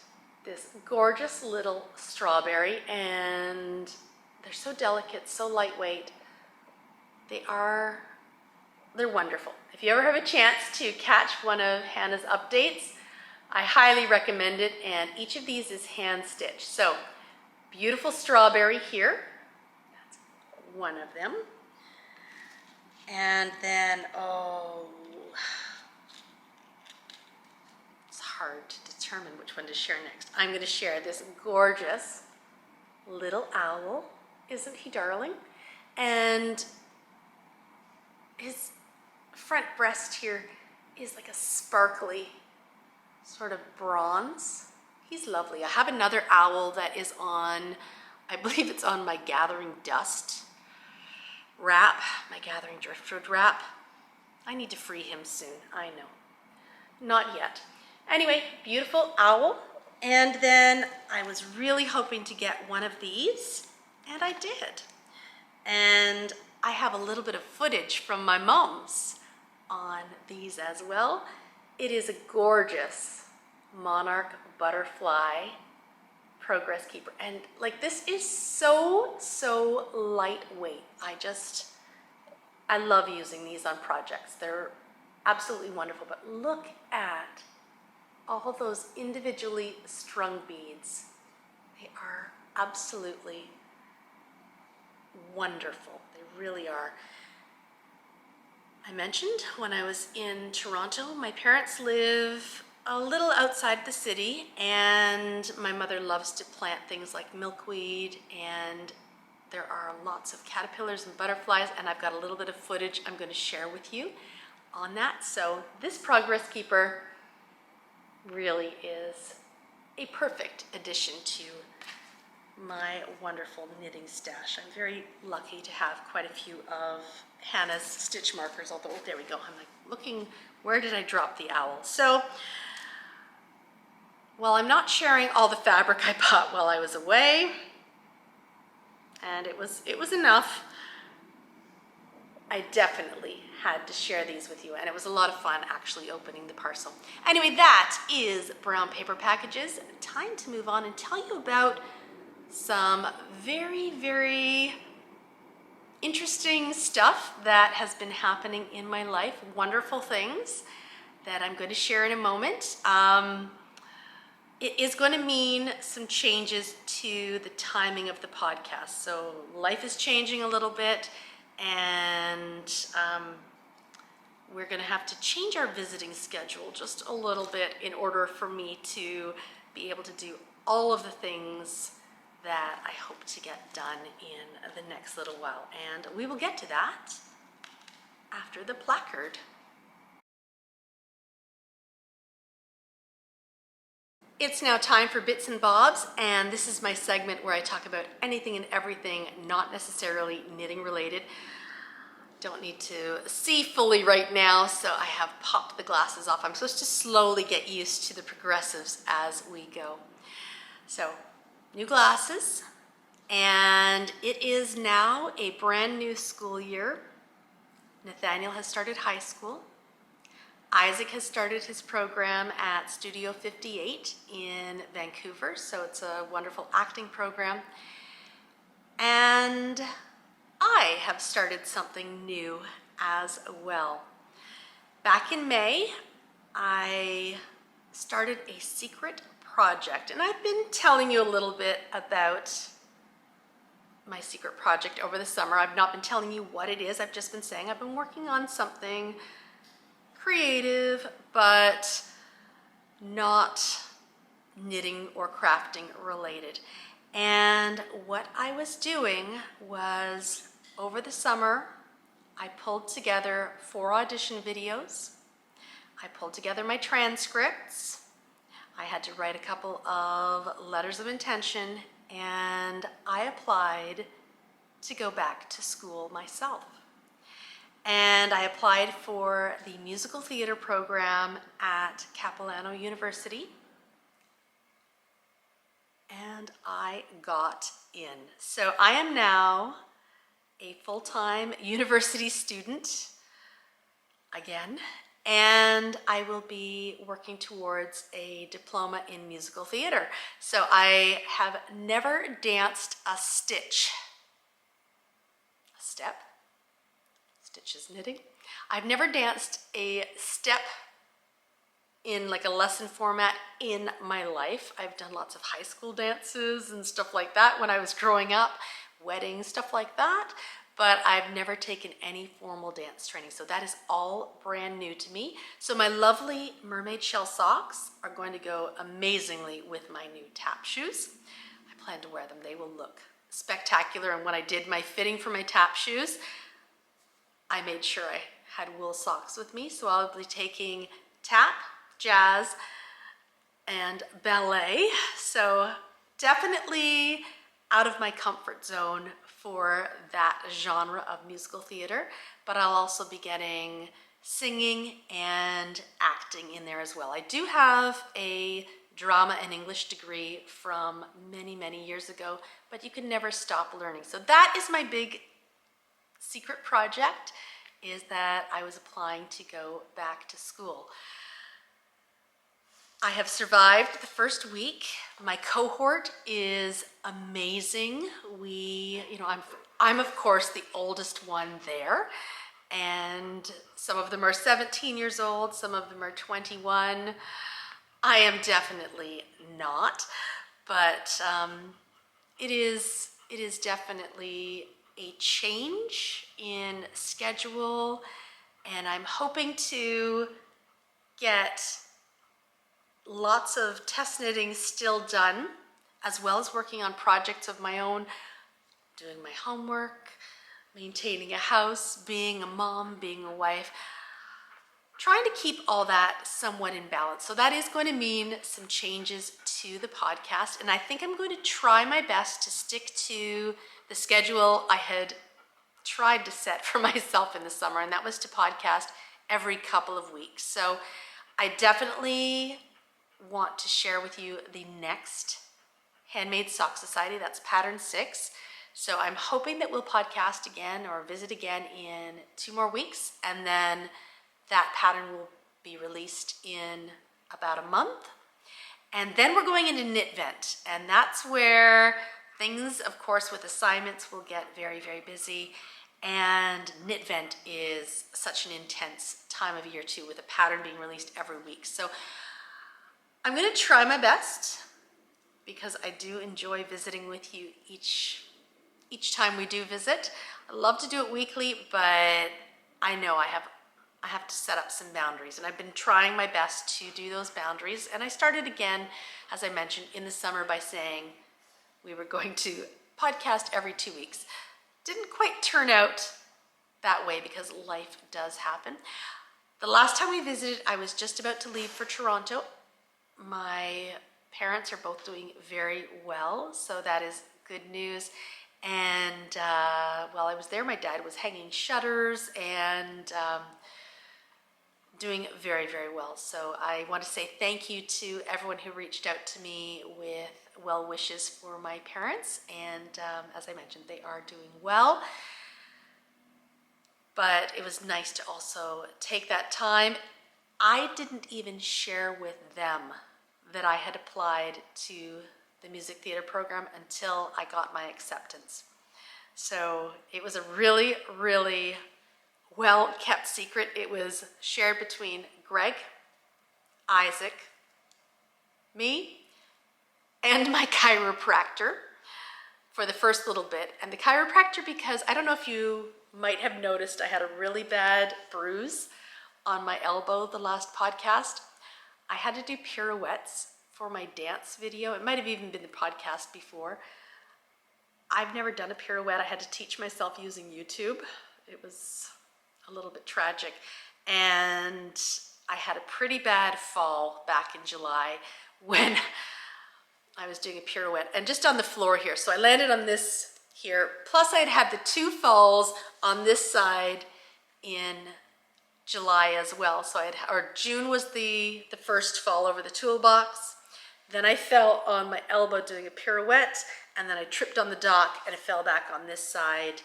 this gorgeous little strawberry, and they're so delicate, so lightweight. They're wonderful. If you ever have a chance to catch one of Hannah's updates, I highly recommend it, and each of these is hand stitched. So, beautiful strawberry here. That's one of them. And then, oh, it's hard to determine which one to share next. I'm going to share this gorgeous little owl. Isn't he darling? And his front breast here is like a sparkly sort of bronze. He's lovely. I have another owl that is on, I believe it's on my Gathering Dust wrap, my Gathering Driftwood wrap. I need to free him soon, I know. Not yet. Anyway, beautiful owl. And then I was really hoping to get one of these, and I did. And I have a little bit of footage from my mom's on these as well. It is a gorgeous monarch butterfly progress keeper, and like, this is so lightweight. I love using these on projects. They're absolutely wonderful. But look at all those individually strung beads. They are absolutely wonderful. They really are. I mentioned when I was in Toronto, my parents live a little outside the city, and my mother loves to plant things like milkweed, and there are lots of caterpillars and butterflies, and I've got a little bit of footage I'm going to share with you on that. So this progress keeper really is a perfect addition to my wonderful knitting stash. I'm very lucky to have quite a few of Hannah's stitch markers, although there we go. I'm like looking, where did I drop the owl? So, well, I'm not sharing all the fabric I bought while I was away, and it was enough. I definitely had to share these with you, and it was a lot of fun actually opening the parcel. Anyway, that is brown paper packages. Time to move on and tell you about some very, very interesting stuff that has been happening in my life, wonderful things that I'm going to share in a moment. It is going to mean some changes to the timing of the podcast. So life is changing a little bit, and we're going to have to change our visiting schedule just a little bit in order for me to be able to do all of the things that I hope to get done in the next little while. And we will get to that after the placard. It's now time for Bits and Bobs, and this is my segment where I talk about anything and everything not necessarily knitting related. Don't need to see fully right now, so I have popped the glasses off. I'm supposed to slowly get used to the progressives as we go. So, new glasses, and it is now a brand new school year. Nathaniel has started high school. Isaac has started his program at Studio 58 in Vancouver, so it's a wonderful acting program. And I have started something new as well. Back in May, I started a secret project, and I've been telling you a little bit about my secret project over the summer. I've not been telling you what it is. I've just been saying I've been working on something creative, but not knitting or crafting related. And what I was doing was, over the summer, I pulled together 4 audition videos. I pulled together my transcripts. I had to write a couple of letters of intention, and I applied to go back to school myself. And I applied for the musical theater program at Capilano University, and I got in. So I am now a full-time university student again, and I will be working towards a diploma in musical theater. So I have never danced a stitch. A step? Stitch is knitting. I've never danced a step in like a lesson format in my life. I've done lots of high school dances and stuff like that when I was growing up, weddings, stuff like that, but I've never taken any formal dance training. So that is all brand new to me. So my lovely Mermaid Shell Socks are going to go amazingly with my new tap shoes. I plan to wear them. They will look spectacular. And when I did my fitting for my tap shoes, I made sure I had wool socks with me. So I'll be taking tap, jazz, and ballet. So definitely out of my comfort zone for that genre of musical theater, but I'll also be getting singing and acting in there as well. I do have a drama and English degree from many, many years ago, but you can never stop learning. So that is my big secret project, is that I was applying to go back to school. I have survived the first week. My cohort is amazing. I'm of course the oldest one there, and some of them are 17 years old, some of them are 21. I am definitely not, but it is definitely a change in schedule, and I'm hoping to get lots of test knitting still done, as well as working on projects of my own, doing my homework, maintaining a house, being a mom, being a wife, trying to keep all that somewhat in balance. So that is going to mean some changes to the podcast, and I think I'm going to try my best to stick to the schedule I had tried to set for myself in the summer, and that was to podcast every couple of weeks. So I definitely want to share with you the next Handmade Sock Society. That's pattern 6. So I'm hoping that we'll podcast again or visit again in 2 more weeks, and then that pattern will be released in about a month. And then we're going into Knit Vent, and that's where things, of course, with assignments will get very, very busy. And Knit Vent is such an intense time of year too, with a pattern being released every week. So I'm going to try my best, because I do enjoy visiting with you each time we do visit. I love to do it weekly, but I know I have to set up some boundaries, and I've been trying my best to do those boundaries. And I started again, as I mentioned, in the summer by saying we were going to podcast every 2 weeks. Didn't quite turn out that way because life does happen. The last time we visited, I was just about to leave for Toronto. My parents are both doing very well, so that is good news. And while I was there, my dad was hanging shutters and doing very, very well. So I want to say thank you to everyone who reached out to me with well wishes for my parents. And as I mentioned, they are doing well. But it was nice to also take that time. I didn't even share with them that I had applied to the music theater program until I got my acceptance. So it was a really, really well-kept secret. It was shared between Greg, Isaac, me, and my chiropractor for the first little bit. And the chiropractor, because I don't know if you might have noticed, I had a really bad bruise on my elbow the last podcast. I had to do pirouettes for my dance video. It might have even been the podcast before. I've never done a pirouette. I had to teach myself using YouTube. It was a little bit tragic. And I had a pretty bad fall back in July when I was doing a pirouette, and just on the floor here. So I landed on this here. Plus I had the 2 falls on this side in July as well. So June was the first fall over the toolbox. Then I fell on my elbow doing a pirouette, and then I tripped on the dock and I fell back on this side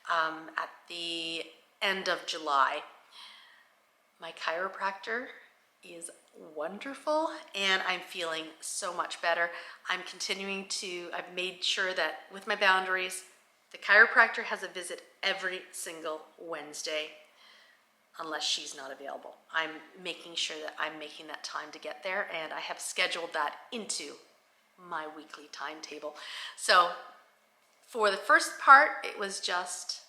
at the end of July. My chiropractor is wonderful, and I'm feeling so much better. I've made sure that with my boundaries, the chiropractor has a visit every single Wednesday, unless she's not available. I'm making sure that I'm making that time to get there, and I have scheduled that into my weekly timetable. So for the first part, it was just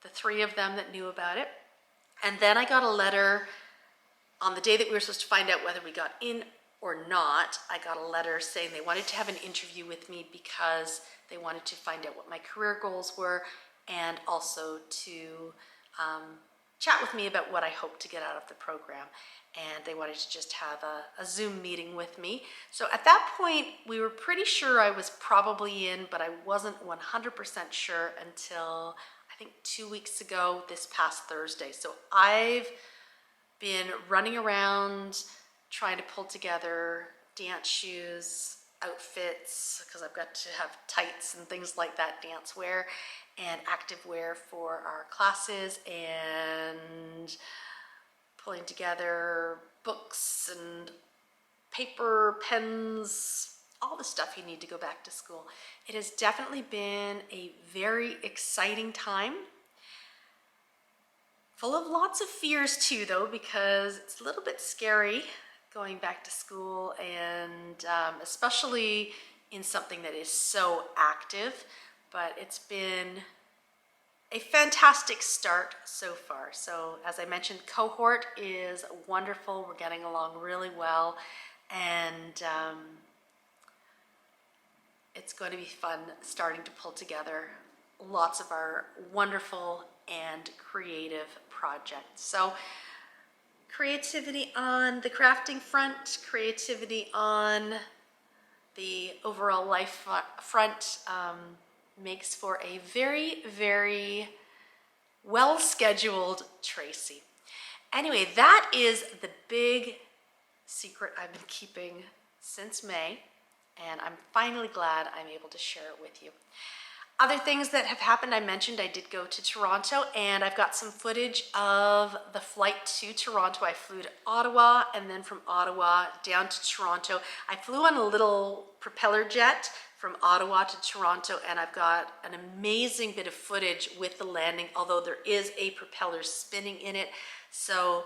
the 3 of them that knew about it. And then I got a letter on the day that we were supposed to find out whether we got in or not. I got a letter saying they wanted to have an interview with me because they wanted to find out what my career goals were, and also to chat with me about what I hope to get out of the program. And they wanted to just have a Zoom meeting with me. So at that point, we were pretty sure I was probably in, but I wasn't 100% sure until I think 2 weeks ago, this past Thursday. So I've been running around trying to pull together dance shoes, outfits, because I've got to have tights and things like that, dance wear, and active wear for our classes, and pulling together books and paper, pens, all the stuff you need to go back to school. It has definitely been a very exciting time. Full of lots of fears too, though, because it's a little bit scary going back to school, and especially in something that is so active. But it's been a fantastic start so far. So as I mentioned, cohort is wonderful. We're getting along really well, and it's going to be fun starting to pull together lots of our wonderful and creative projects. So creativity on the crafting front, creativity on the overall life front makes for a very, very well-scheduled Tracy. Anyway, that is the big secret I've been keeping since May, and I'm finally glad I'm able to share it with you. Other things that have happened, I mentioned I did go to Toronto, and I've got some footage of the flight to Toronto. I flew to Ottawa, and then from Ottawa down to Toronto. I flew on a little propeller jet from Ottawa to Toronto, and I've got an amazing bit of footage with the landing, although there is a propeller spinning in it. So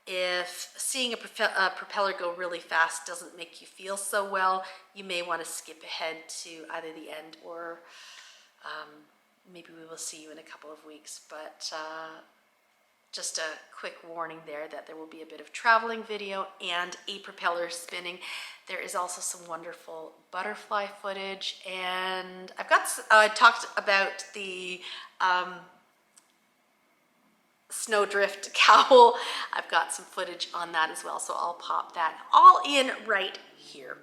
if seeing a propeller go really fast doesn't make you feel so well, you may want to skip ahead to either the end or maybe we will see you in a couple of weeks. But just a quick warning there that there will be a bit of traveling video and a propeller spinning. There is also some wonderful butterfly footage, and I talked about the snowdrift cowl. I've got some footage on that as well, so I'll pop that all in right here.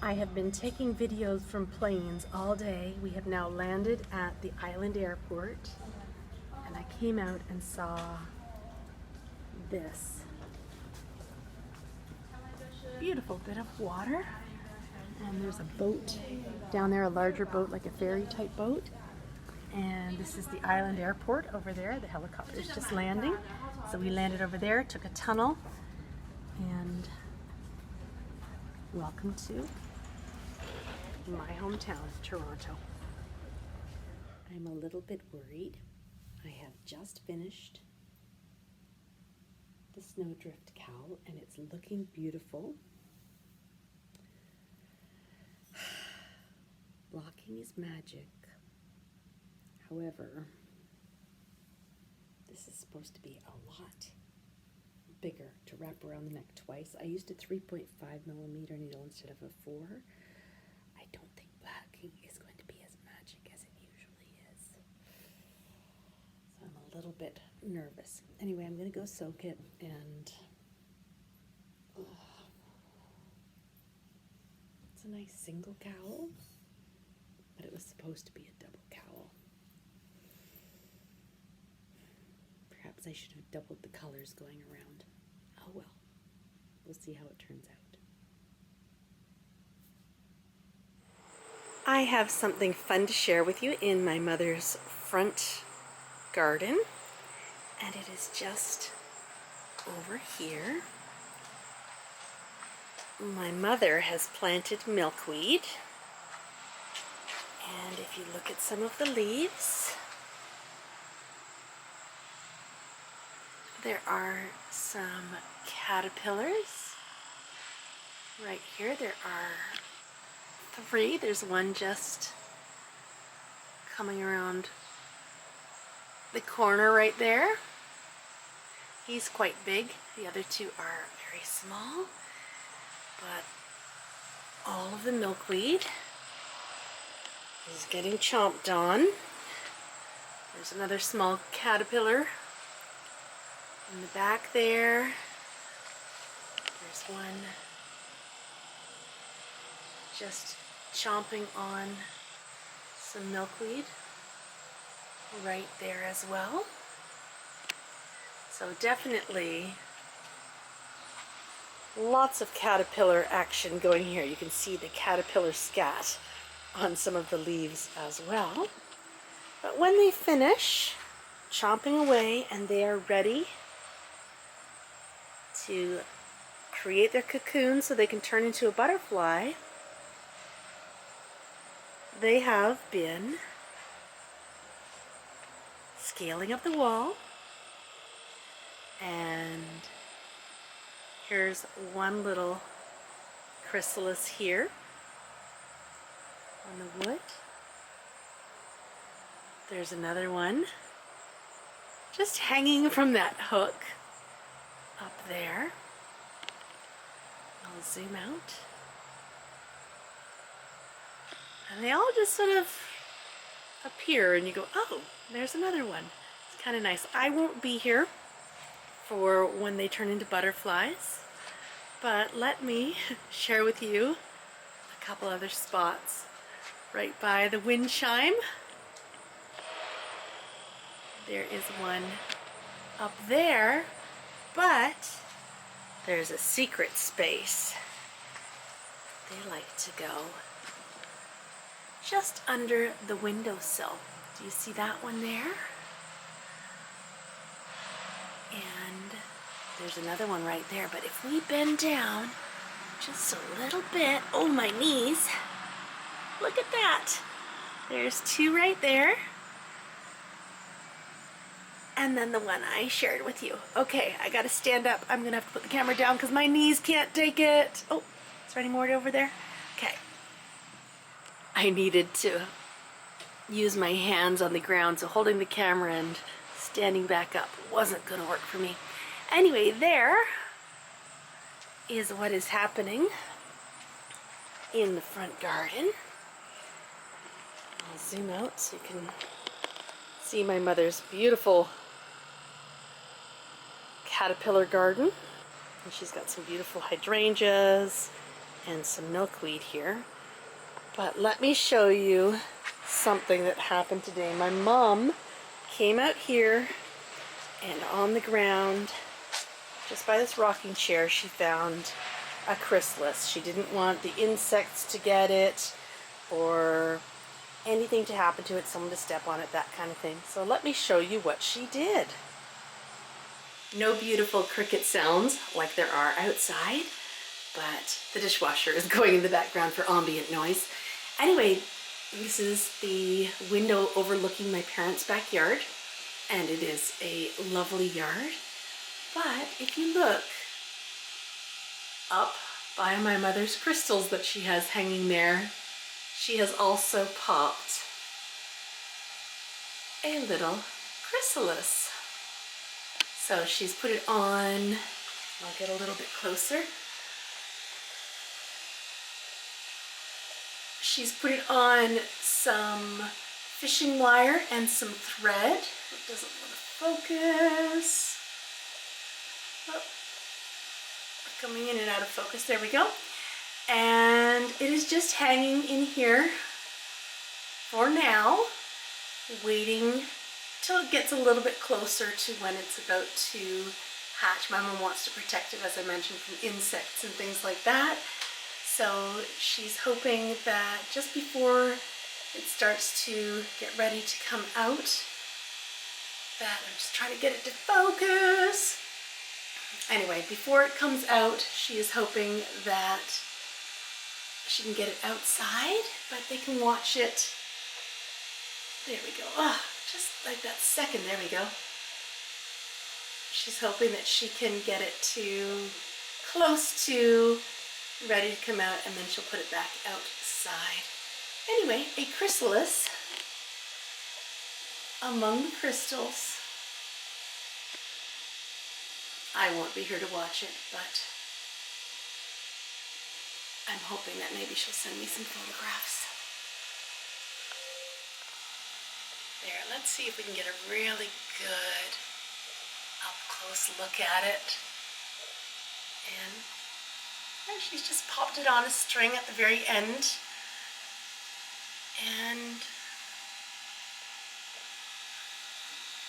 I have been taking videos from planes all day. We have now landed at the island airport, and I came out and saw this beautiful bit of water, and there's a boat down there, a larger boat, like a ferry type boat, and this is the island airport over there. The helicopter is just landing, so we landed over there, took a tunnel, and welcome to my hometown, Toronto. I'm a little bit worried. I have just finished the snowdrift cowl and it's looking beautiful. Blocking is magic. However, this is supposed to be a lot bigger to wrap around the neck twice. I used a 3.5 millimeter needle instead of a 4. I don't think blocking is going to be as magic as it usually is. So I'm a little bit nervous. Anyway, I'm going to go soak it, and it's a nice single cowl, but it was supposed to be a double cowl. Perhaps I should have doubled the colors going around. Oh well, we'll see how it turns out. I have something fun to share with you in my mother's front garden, and it is just over here. My mother has planted milkweed, and if you look at some of the leaves, there are some caterpillars. Right here there are 3. There's one just coming around the corner right there. He's quite big. The other 2 are very small, but all of the milkweed is getting chomped on. There's another small caterpillar in the back there. There's one just chomping on some milkweed right there as well. So definitely lots of caterpillar action going here. You can see the caterpillar scat on some of the leaves as well. But when they finish chomping away and they are ready to create their cocoon so they can turn into a butterfly, they have been scaling up the wall, and here's one little chrysalis here on the wood. There's another one just hanging from that hook up there. I'll zoom out. And they all just sort of appear and you go, oh, there's another one. It's kind of nice. I won't be here for when they turn into butterflies, but let me share with you a couple other spots. Right by the wind chime, there is one up there, but there's a secret space they like to go just under the windowsill. Do you see that one there? And there's another one right there, but if we bend down just a little bit, oh my knees, look at that. There's 2 right there. And then the one I shared with you. Okay, I gotta stand up. I'm gonna have to put the camera down because my knees can't take it. Oh, is there any more over there? Okay. I needed to use my hands on the ground, so holding the camera and standing back up wasn't gonna work for me. Anyway, there is what is happening in the front garden. I'll zoom out so you can see my mother's beautiful caterpillar garden. And she's got some beautiful hydrangeas and some milkweed here. But let me show you something that happened today. My mom came out here, and on the ground, just by this rocking chair, she found a chrysalis. She didn't want the insects to get it or anything to happen to it, someone to step on it, that kind of thing. So let me show you what she did. No beautiful cricket sounds like there are outside, but the dishwasher is going in the background for ambient noise. Anyway, this is the window overlooking my parents' backyard, and it is a lovely yard. But if you look up by my mother's crystals that she has hanging there, she has also popped a little chrysalis. So she's put it on, I'll get a little bit closer. She's put it on some fishing wire and some thread. It doesn't want to focus. Oh, coming in and out of focus, there we go. And it is just hanging in here for now, waiting till it gets a little bit closer to when it's about to hatch. My mom wants to protect it, as I mentioned, from insects and things like that. So she's hoping that just before it starts to get ready to come out, that I'm just trying to get it to focus. Anyway, before it comes out, she is hoping that she can get it outside, but they can watch it. There we go. Oh, just like that second, there we go. She's hoping that she can get it to close to ready to come out, and then she'll put it back outside. Anyway, a chrysalis among the crystals. I won't be here to watch it, but I'm hoping that maybe she'll send me some photographs. There, let's see if we can get a really good up-close look at it. And she's just popped it on a string at the very end. And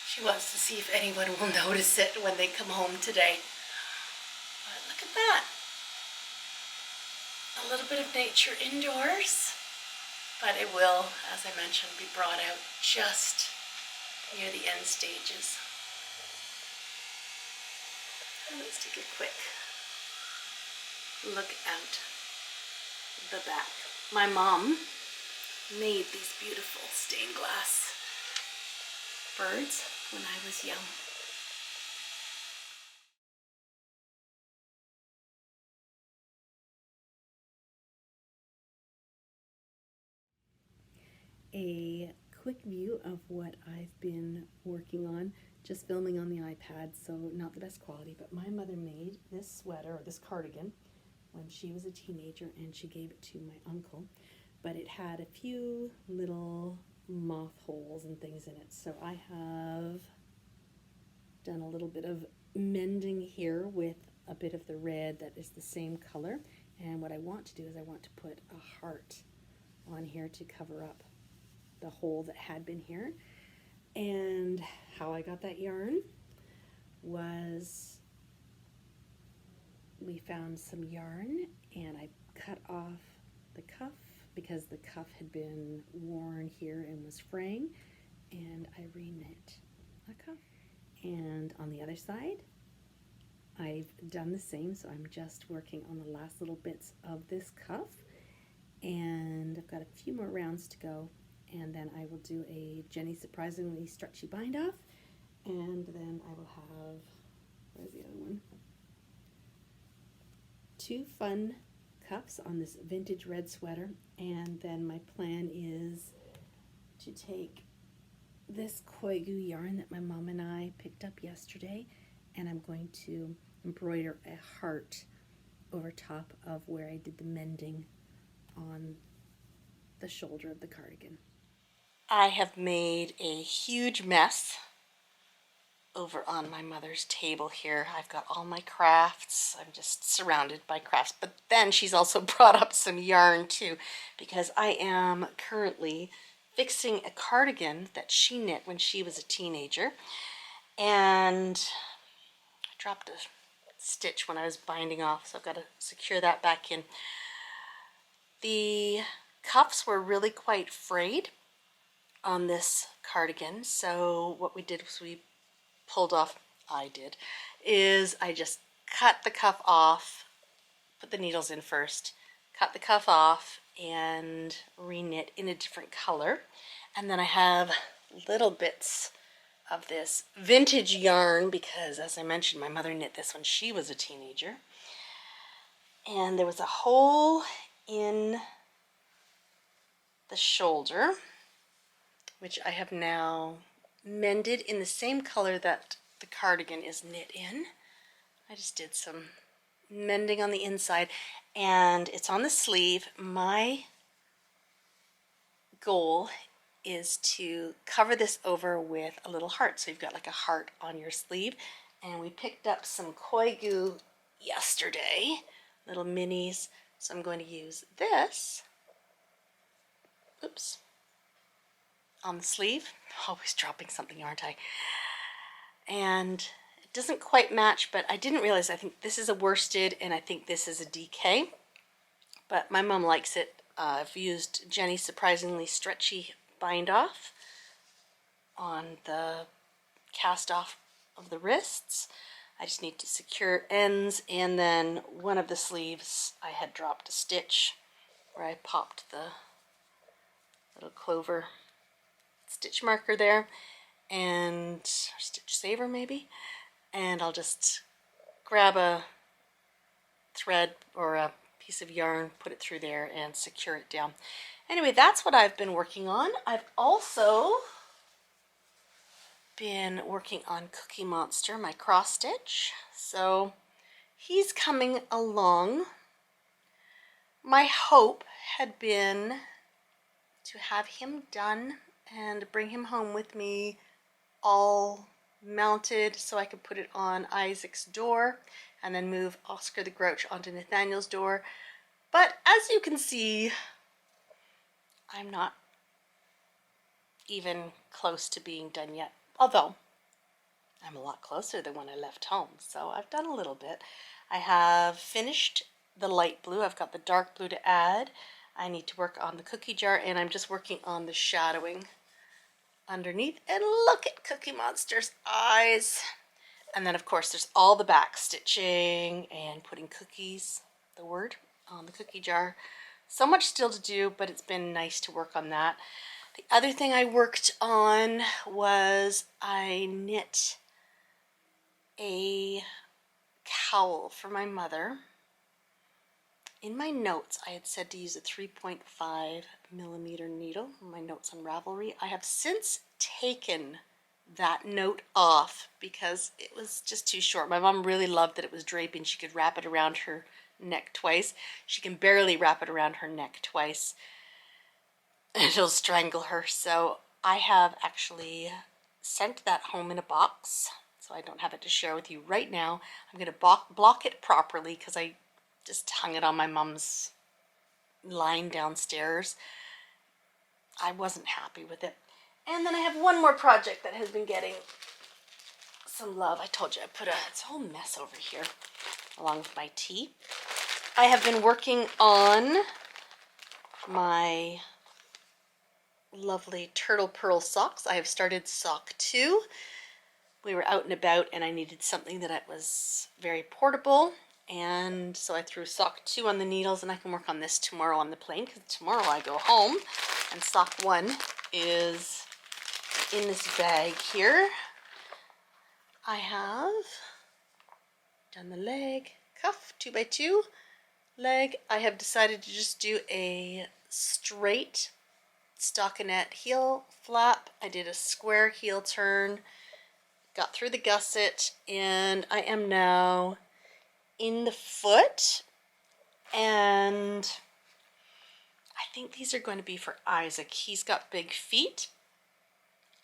she wants to see if anyone will notice it when they come home today. But look at that. A little bit of nature indoors. But it will, as I mentioned, be brought out just near the end stages. And let's take a quick look out the back. My mom made these beautiful stained glass birds when I was young. A quick view of what I've been working on, just filming on the iPad, so not the best quality, but my mother made this sweater, or this cardigan, when she was a teenager, and she gave it to my uncle, but it had a few little moth holes and things in it, so I have done a little bit of mending here with a bit of the red that is the same color, and what I want to do is I want to put a heart on here to cover up the hole that had been here. And how I got that yarn was we found some yarn and I cut off the cuff because the cuff had been worn here and was fraying, and I reknit a cuff. And on the other side I've done the same, so I'm just working on the last little bits of this cuff, and I've got a few more rounds to go, and then I will do a Jenny Surprisingly Stretchy Bind Off, and then I will have, where's the other one? 2 fun cuffs on this vintage red sweater, and then my plan is to take this Koigu yarn that my mom and I picked up yesterday, and I'm going to embroider a heart over top of where I did the mending on the shoulder of the cardigan. I have made a huge mess over on my mother's table here. I've got all my crafts. I'm just surrounded by crafts. But then she's also brought up some yarn too, because I am currently fixing a cardigan that she knit when she was a teenager. And I dropped a stitch when I was binding off, so I've got to secure that back in. The cuffs were really quite frayed on this cardigan, so what we did was we pulled off, I just cut the cuff off, put the needles in first, cut the cuff off, and re-knit in a different color. And then I have little bits of this vintage yarn because, as I mentioned, my mother knit this when she was a teenager. And there was a hole in the shoulder, which I have now mended in the same color that the cardigan is knit in. I just did some mending on the inside, and it's on the sleeve. My goal is to cover this over with a little heart, so you've got like a heart on your sleeve. And we picked up some koi goo yesterday, little minis, so I'm going to use this, oops, on the sleeve. Always dropping something, aren't I? And it doesn't quite match, but I didn't realize, I think this is a worsted and I think this is a DK, but my mom likes it. I've used Jenny's surprisingly stretchy bind off on the cast off of the wrists. I just need to secure ends, and then one of the sleeves I had dropped a stitch where I popped the little clover stitch marker there, and stitch saver maybe, and I'll just grab a thread or a piece of yarn, put it through there, and secure it down. Anyway, that's what I've been working on. I've also been working on Cookie Monster, my cross stitch, so he's coming along. My hope had been to have him done and bring him home with me all mounted so I could put it on Isaac's door and then move Oscar the Grouch onto Nathaniel's door. But as you can see, I'm not even close to being done yet, although I'm a lot closer than when I left home, so I've done a little bit. I have finished the light blue. I've got the dark blue to add. I need to work on the cookie jar, and I'm just working on the shadowing underneath. And look at Cookie Monster's eyes. And then of course there's all the back stitching and putting cookies, the word, on the cookie jar. So much still to do, but it's been nice to work on that. The other thing I worked on was I knit a cowl for my mother. In my notes, I had said to use a 3.5 millimeter needle, my notes on Ravelry. I have since taken that note off because it was just too short. My mom really loved that it was draping. She could wrap it around her neck twice. She can barely wrap it around her neck twice. It'll strangle her. So I have actually sent that home in a box, so I don't have it to share with you right now. I'm going to block it properly because I just hung it on my mom's line downstairs. I wasn't happy with it. And then I have one more project that has been getting some love. I told you I put it's a whole mess over here along with my tea. I have been working on my lovely turtle pearl socks. I have started sock 2. We were out and about and I needed something that was very portable, and so I threw sock 2 on the needles, and I can work on this tomorrow on the plane because tomorrow I go home, and sock 1 is in this bag here. I have done the leg, cuff, 2x2, leg. I have decided to just do a straight stockinette heel flap. I did a square heel turn, got through the gusset, and I am now in the foot, and I think these are going to be for Isaac. He's got big feet.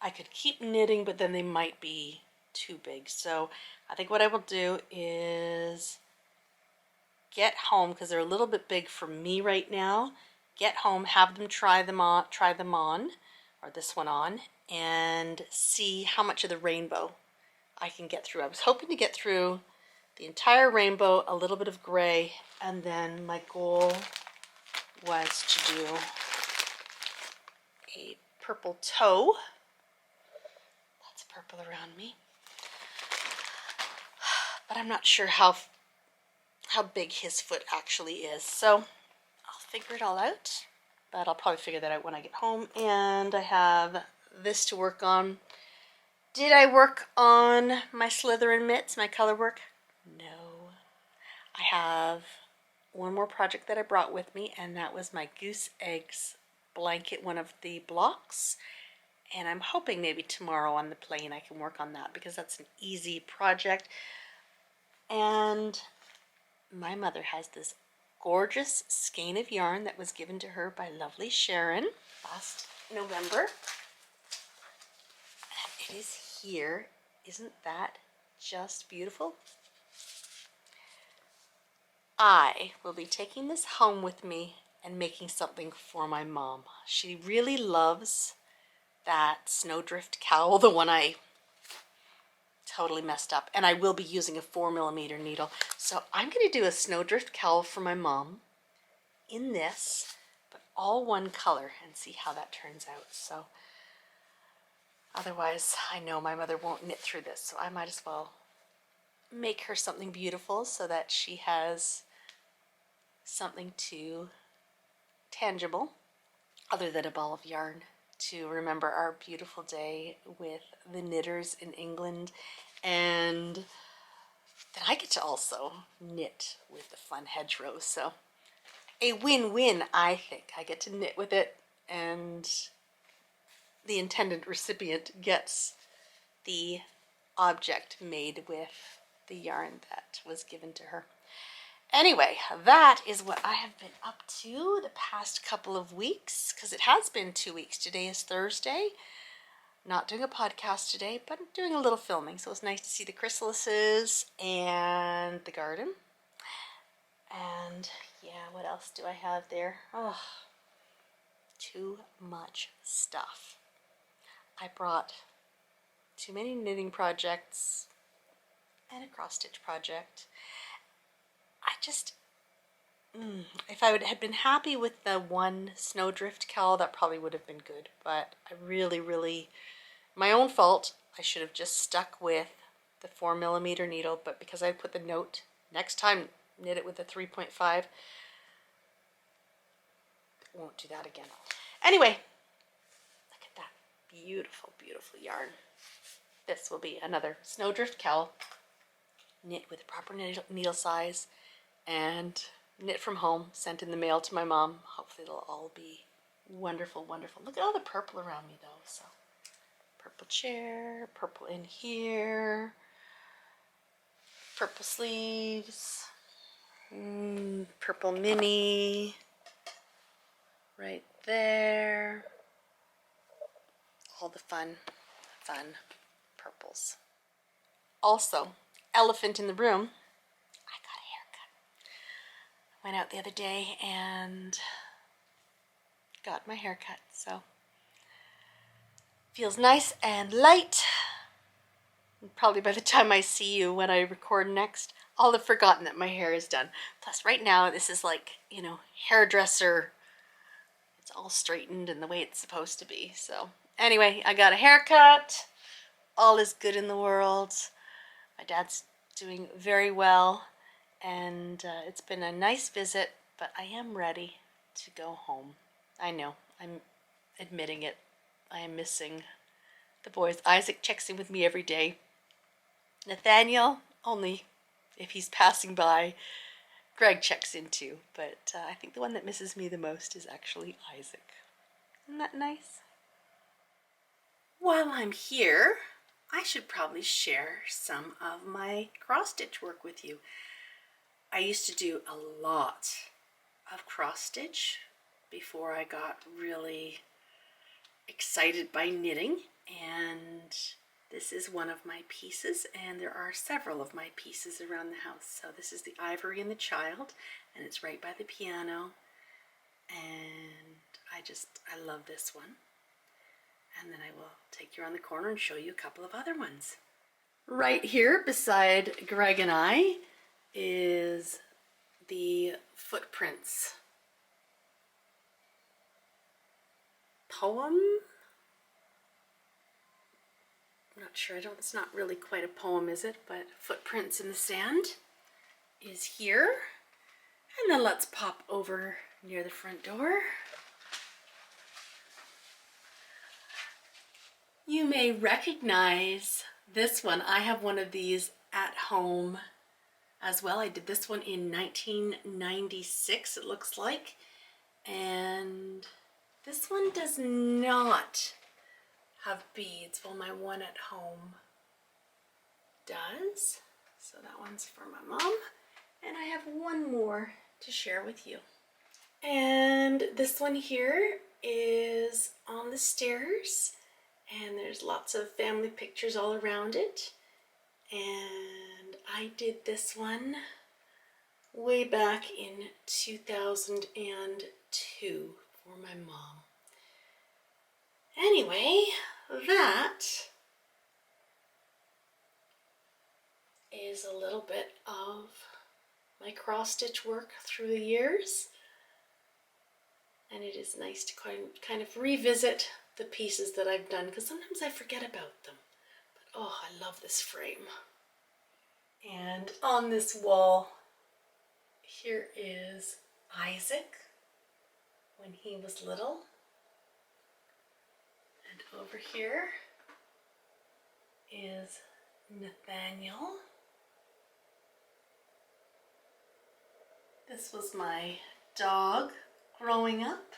I could keep knitting, but then they might be too big. So I think what I will do is get home, because they're a little bit big for me right now. Get home, have them try them on, or this one on, and see how much of the rainbow I can get through. I was hoping to get through the entire rainbow, a little bit of gray, and then my goal was to do a purple toe. Lots of purple around me. But I'm not sure how big his foot actually is. So I'll figure it all out. But I'll probably figure that out when I get home. And I have this to work on. Did I work on my Slytherin mitts, my color work? No. I have one more project that I brought with me, and that was my goose eggs blanket, one of the blocks. And I'm hoping maybe tomorrow on the plane I can work on that, because that's an easy project. And my mother has this gorgeous skein of yarn that was given to her by lovely Sharon last November. And it is here. Isn't that just beautiful? I will be taking this home with me and making something for my mom. She really loves that snowdrift cowl, the one I totally messed up, and I will be using a 4mm needle. So I'm going to do a snowdrift cowl for my mom in this, but all one color, and see how that turns out. So otherwise, I know my mother won't knit through this, so I might as well make her something beautiful so that she has something tangible other than a ball of yarn to remember our beautiful day with the knitters in England. And then I get to also knit with the fun hedgerows. So a win-win, I think. I get to knit with it, and the intended recipient gets the object made with the yarn that was given to her. Anyway, that is what I have been up to the past couple of weeks, because it has been 2 weeks. Today is Thursday. Not doing a podcast today, but doing a little filming. So it was nice to see the chrysalises and the garden. And yeah, what else do I have there? Oh, too much stuff. I brought too many knitting projects and a cross-stitch project. I just, if I had been happy with the one snowdrift cowl, that probably would have been good. But I really, my own fault, I should have just stuck with the 4mm needle, but because I put the note, next time knit it with a 3.5, won't do that again. Anyway, look at that beautiful, beautiful yarn. This will be another snowdrift cowl, knit with proper needle size, and knit from home, sent in the mail to my mom. Hopefully it'll all be wonderful, wonderful. Look at all the purple around me though. So purple chair, purple in here, purple sleeves, purple mini right there. All the fun purples. Also, elephant in the room, I got a haircut. I went out the other day and got my haircut, so feels nice and light. And probably by the time I see you when I record next, I'll have forgotten that my hair is done. Plus right now this is like, you know, hairdresser. It's all straightened and the way it's supposed to be. So anyway, I got a haircut. All is good in the world. My dad's doing very well, and it's been a nice visit, but I am ready to go home. I know, I'm admitting it. I am missing the boys. Isaac checks in with me every day. Nathaniel, only if he's passing by. Greg checks in too, but I think the one that misses me the most is actually Isaac. Isn't that nice? While I'm here, I should probably share some of my cross-stitch work with you. I used to do a lot of cross-stitch before I got really excited by knitting, and This is one of my pieces, and there are several of my pieces around the house. So this is the Ivory and the Child, and it's right by the piano. And I love this one. And then I will take you around the corner and show you a couple of other ones. Right here beside Greg and I is the Footprints poem. I'm not sure, it's not really quite a poem, is it? But Footprints in the Sand is here. And then let's pop over near the front door. You may recognize this one. I have one of these at home as well. I did this one in 1996, it looks like. And this one does not have beads, while my one at home does. So that one's for my mom. And I have one more to share with you. And this one here is on the stairs, and there's lots of family pictures all around it. And I did this one way back in 2002 for my mom. Anyway, that is a little bit of my cross stitch work through the years. And it is nice to kind of revisit the pieces that I've done, because sometimes I forget about them. But oh, I love this frame. And on this wall, here is Isaac when he was little. And over here is Nathaniel. This was my dog growing up.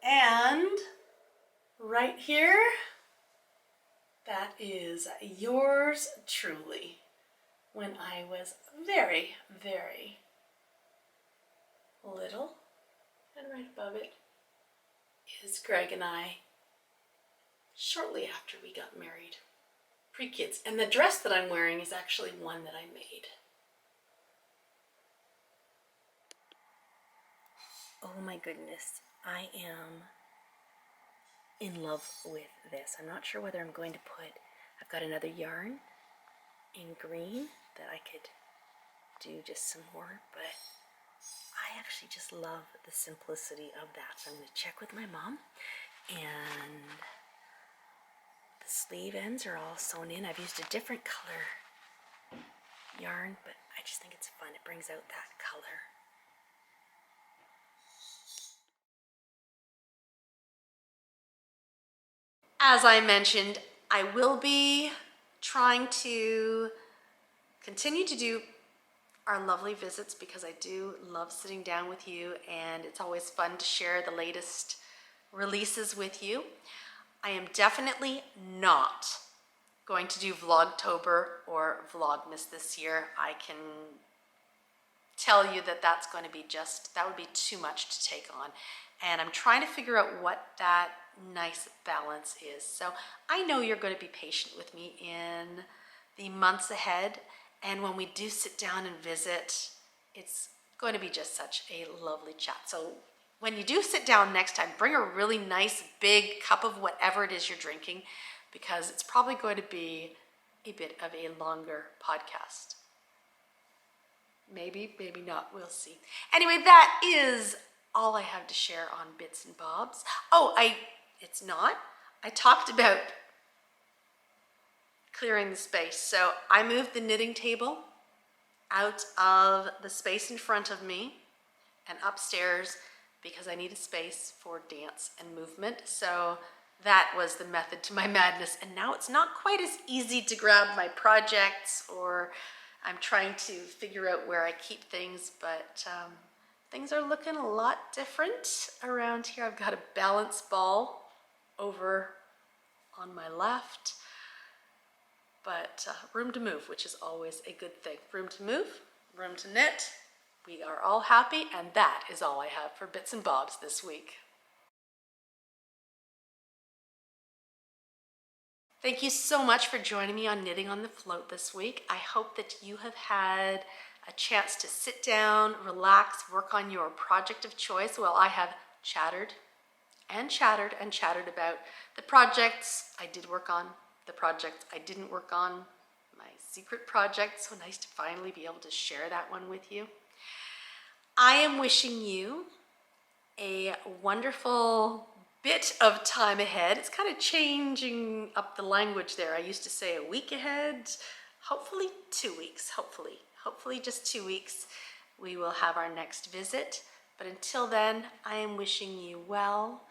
And right here, that is yours truly when I was very, very little. And right above it is Greg and I shortly after we got married, pre-kids. And the dress that I'm wearing is actually one that I made. Oh my goodness, I am in love with this. I'm not sure whether I'm going to I've got another yarn in green that I could do just some more, but I actually just love the simplicity of that. So I'm going to check with my mom, and the sleeve ends are all sewn in. I've used a different color yarn, but I just think it's fun. It brings out that color. As I mentioned, I will be trying to continue to do our lovely visits, because I do love sitting down with you, and it's always fun to share the latest releases with you. I am definitely not going to do Vlogtober or Vlogmas this year. I can tell you that that's going to be that would be too much to take on. And I'm trying to figure out what that nice balance is. So I know you're going to be patient with me in the months ahead. And when we do sit down and visit, it's going to be just such a lovely chat. So when you do sit down next time, bring a really nice big cup of whatever it is you're drinking, because it's probably going to be a bit of a longer podcast. Maybe, maybe not, we'll see. Anyway, that is all I have to share on Bits and Bobs. Oh, it's not. I talked about clearing the space. So I moved the knitting table out of the space in front of me and upstairs, because I need a space for dance and movement. So that was the method to my madness. And now it's not quite as easy to grab my projects, or I'm trying to figure out where I keep things, but things are looking a lot different around here. I've got a balance ball over on my left, but room to move, which is always a good thing. Room to move, room to knit. We are all happy, and that is all I have for Bits and Bobs this week. Thank you so much for joining me on Knitting on the Float this week. I hope that you have had a chance to sit down, relax, work on your project of choice while I have chattered and chattered and chattered about the projects I did work on, the projects I didn't work on, my secret project. So nice to finally be able to share that one with you. I am wishing you a wonderful bit of time ahead. It's kind of changing up the language there. I used to say a week ahead, hopefully 2 weeks, hopefully just 2 weeks we will have our next visit. But until then, I am wishing you well.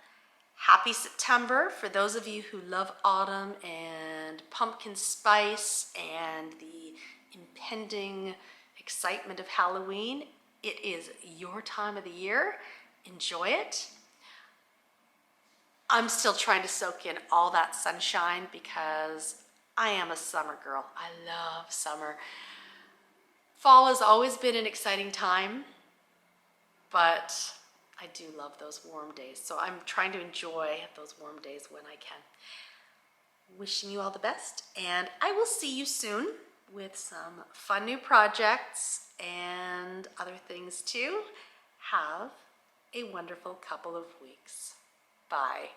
Happy September for those of you who love autumn and pumpkin spice and the impending excitement of Halloween. It is your time of the year. Enjoy it. I'm still trying to soak in all that sunshine because I am a summer girl. I love summer. Fall has always been an exciting time, but I do love those warm days. So I'm trying to enjoy those warm days when I can. Wishing you all the best, and I will see you soon with some fun new projects and other things too. Have a wonderful couple of weeks. Bye.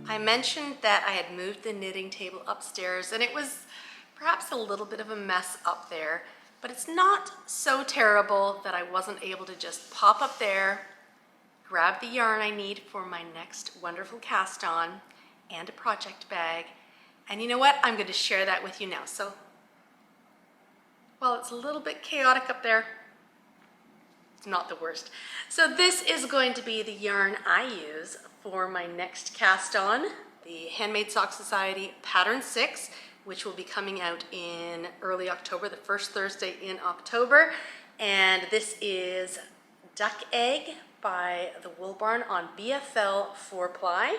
I mentioned that I had moved the knitting table upstairs and it was perhaps a little bit of a mess up there, but it's not so terrible that I wasn't able to just pop up there, grab the yarn I need for my next wonderful cast on and a project bag. And you know what? I'm going to share that with you now. So, well, it's a little bit chaotic up there. It's not the worst. So this is going to be the yarn I use for my next cast on, the Handmade Sock Society Pattern 6, which will be coming out in early October, the first Thursday in October. And this is Duck Egg by the Wool Barn on BFL 4-ply.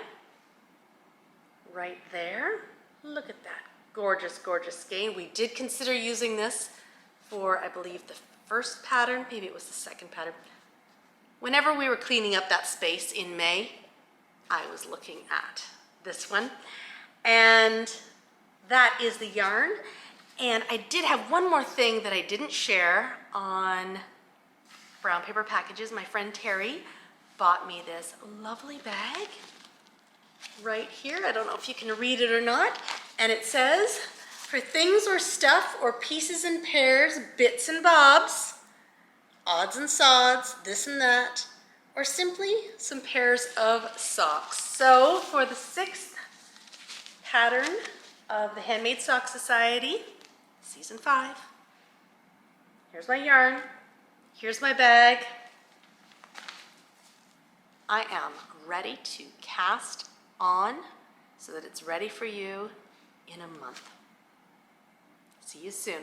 Right there. Look at that. Gorgeous, gorgeous skein. We did consider using this for, I believe, the first pattern. Maybe it was the second pattern. Whenever we were cleaning up that space in May, I was looking at this one. And that is the yarn. And I did have one more thing that I didn't share on brown paper packages. My friend Terry bought me this lovely bag right here. I don't know if you can read it or not. And it says, for things or stuff or pieces and pairs, bits and bobs, odds and sods, this and that, or simply some pairs of socks. So for the 6th pattern of the Handmade Sock Society, Season 5, here's my yarn, here's my bag. I am ready to cast on so that it's ready for you in a month. See you soon.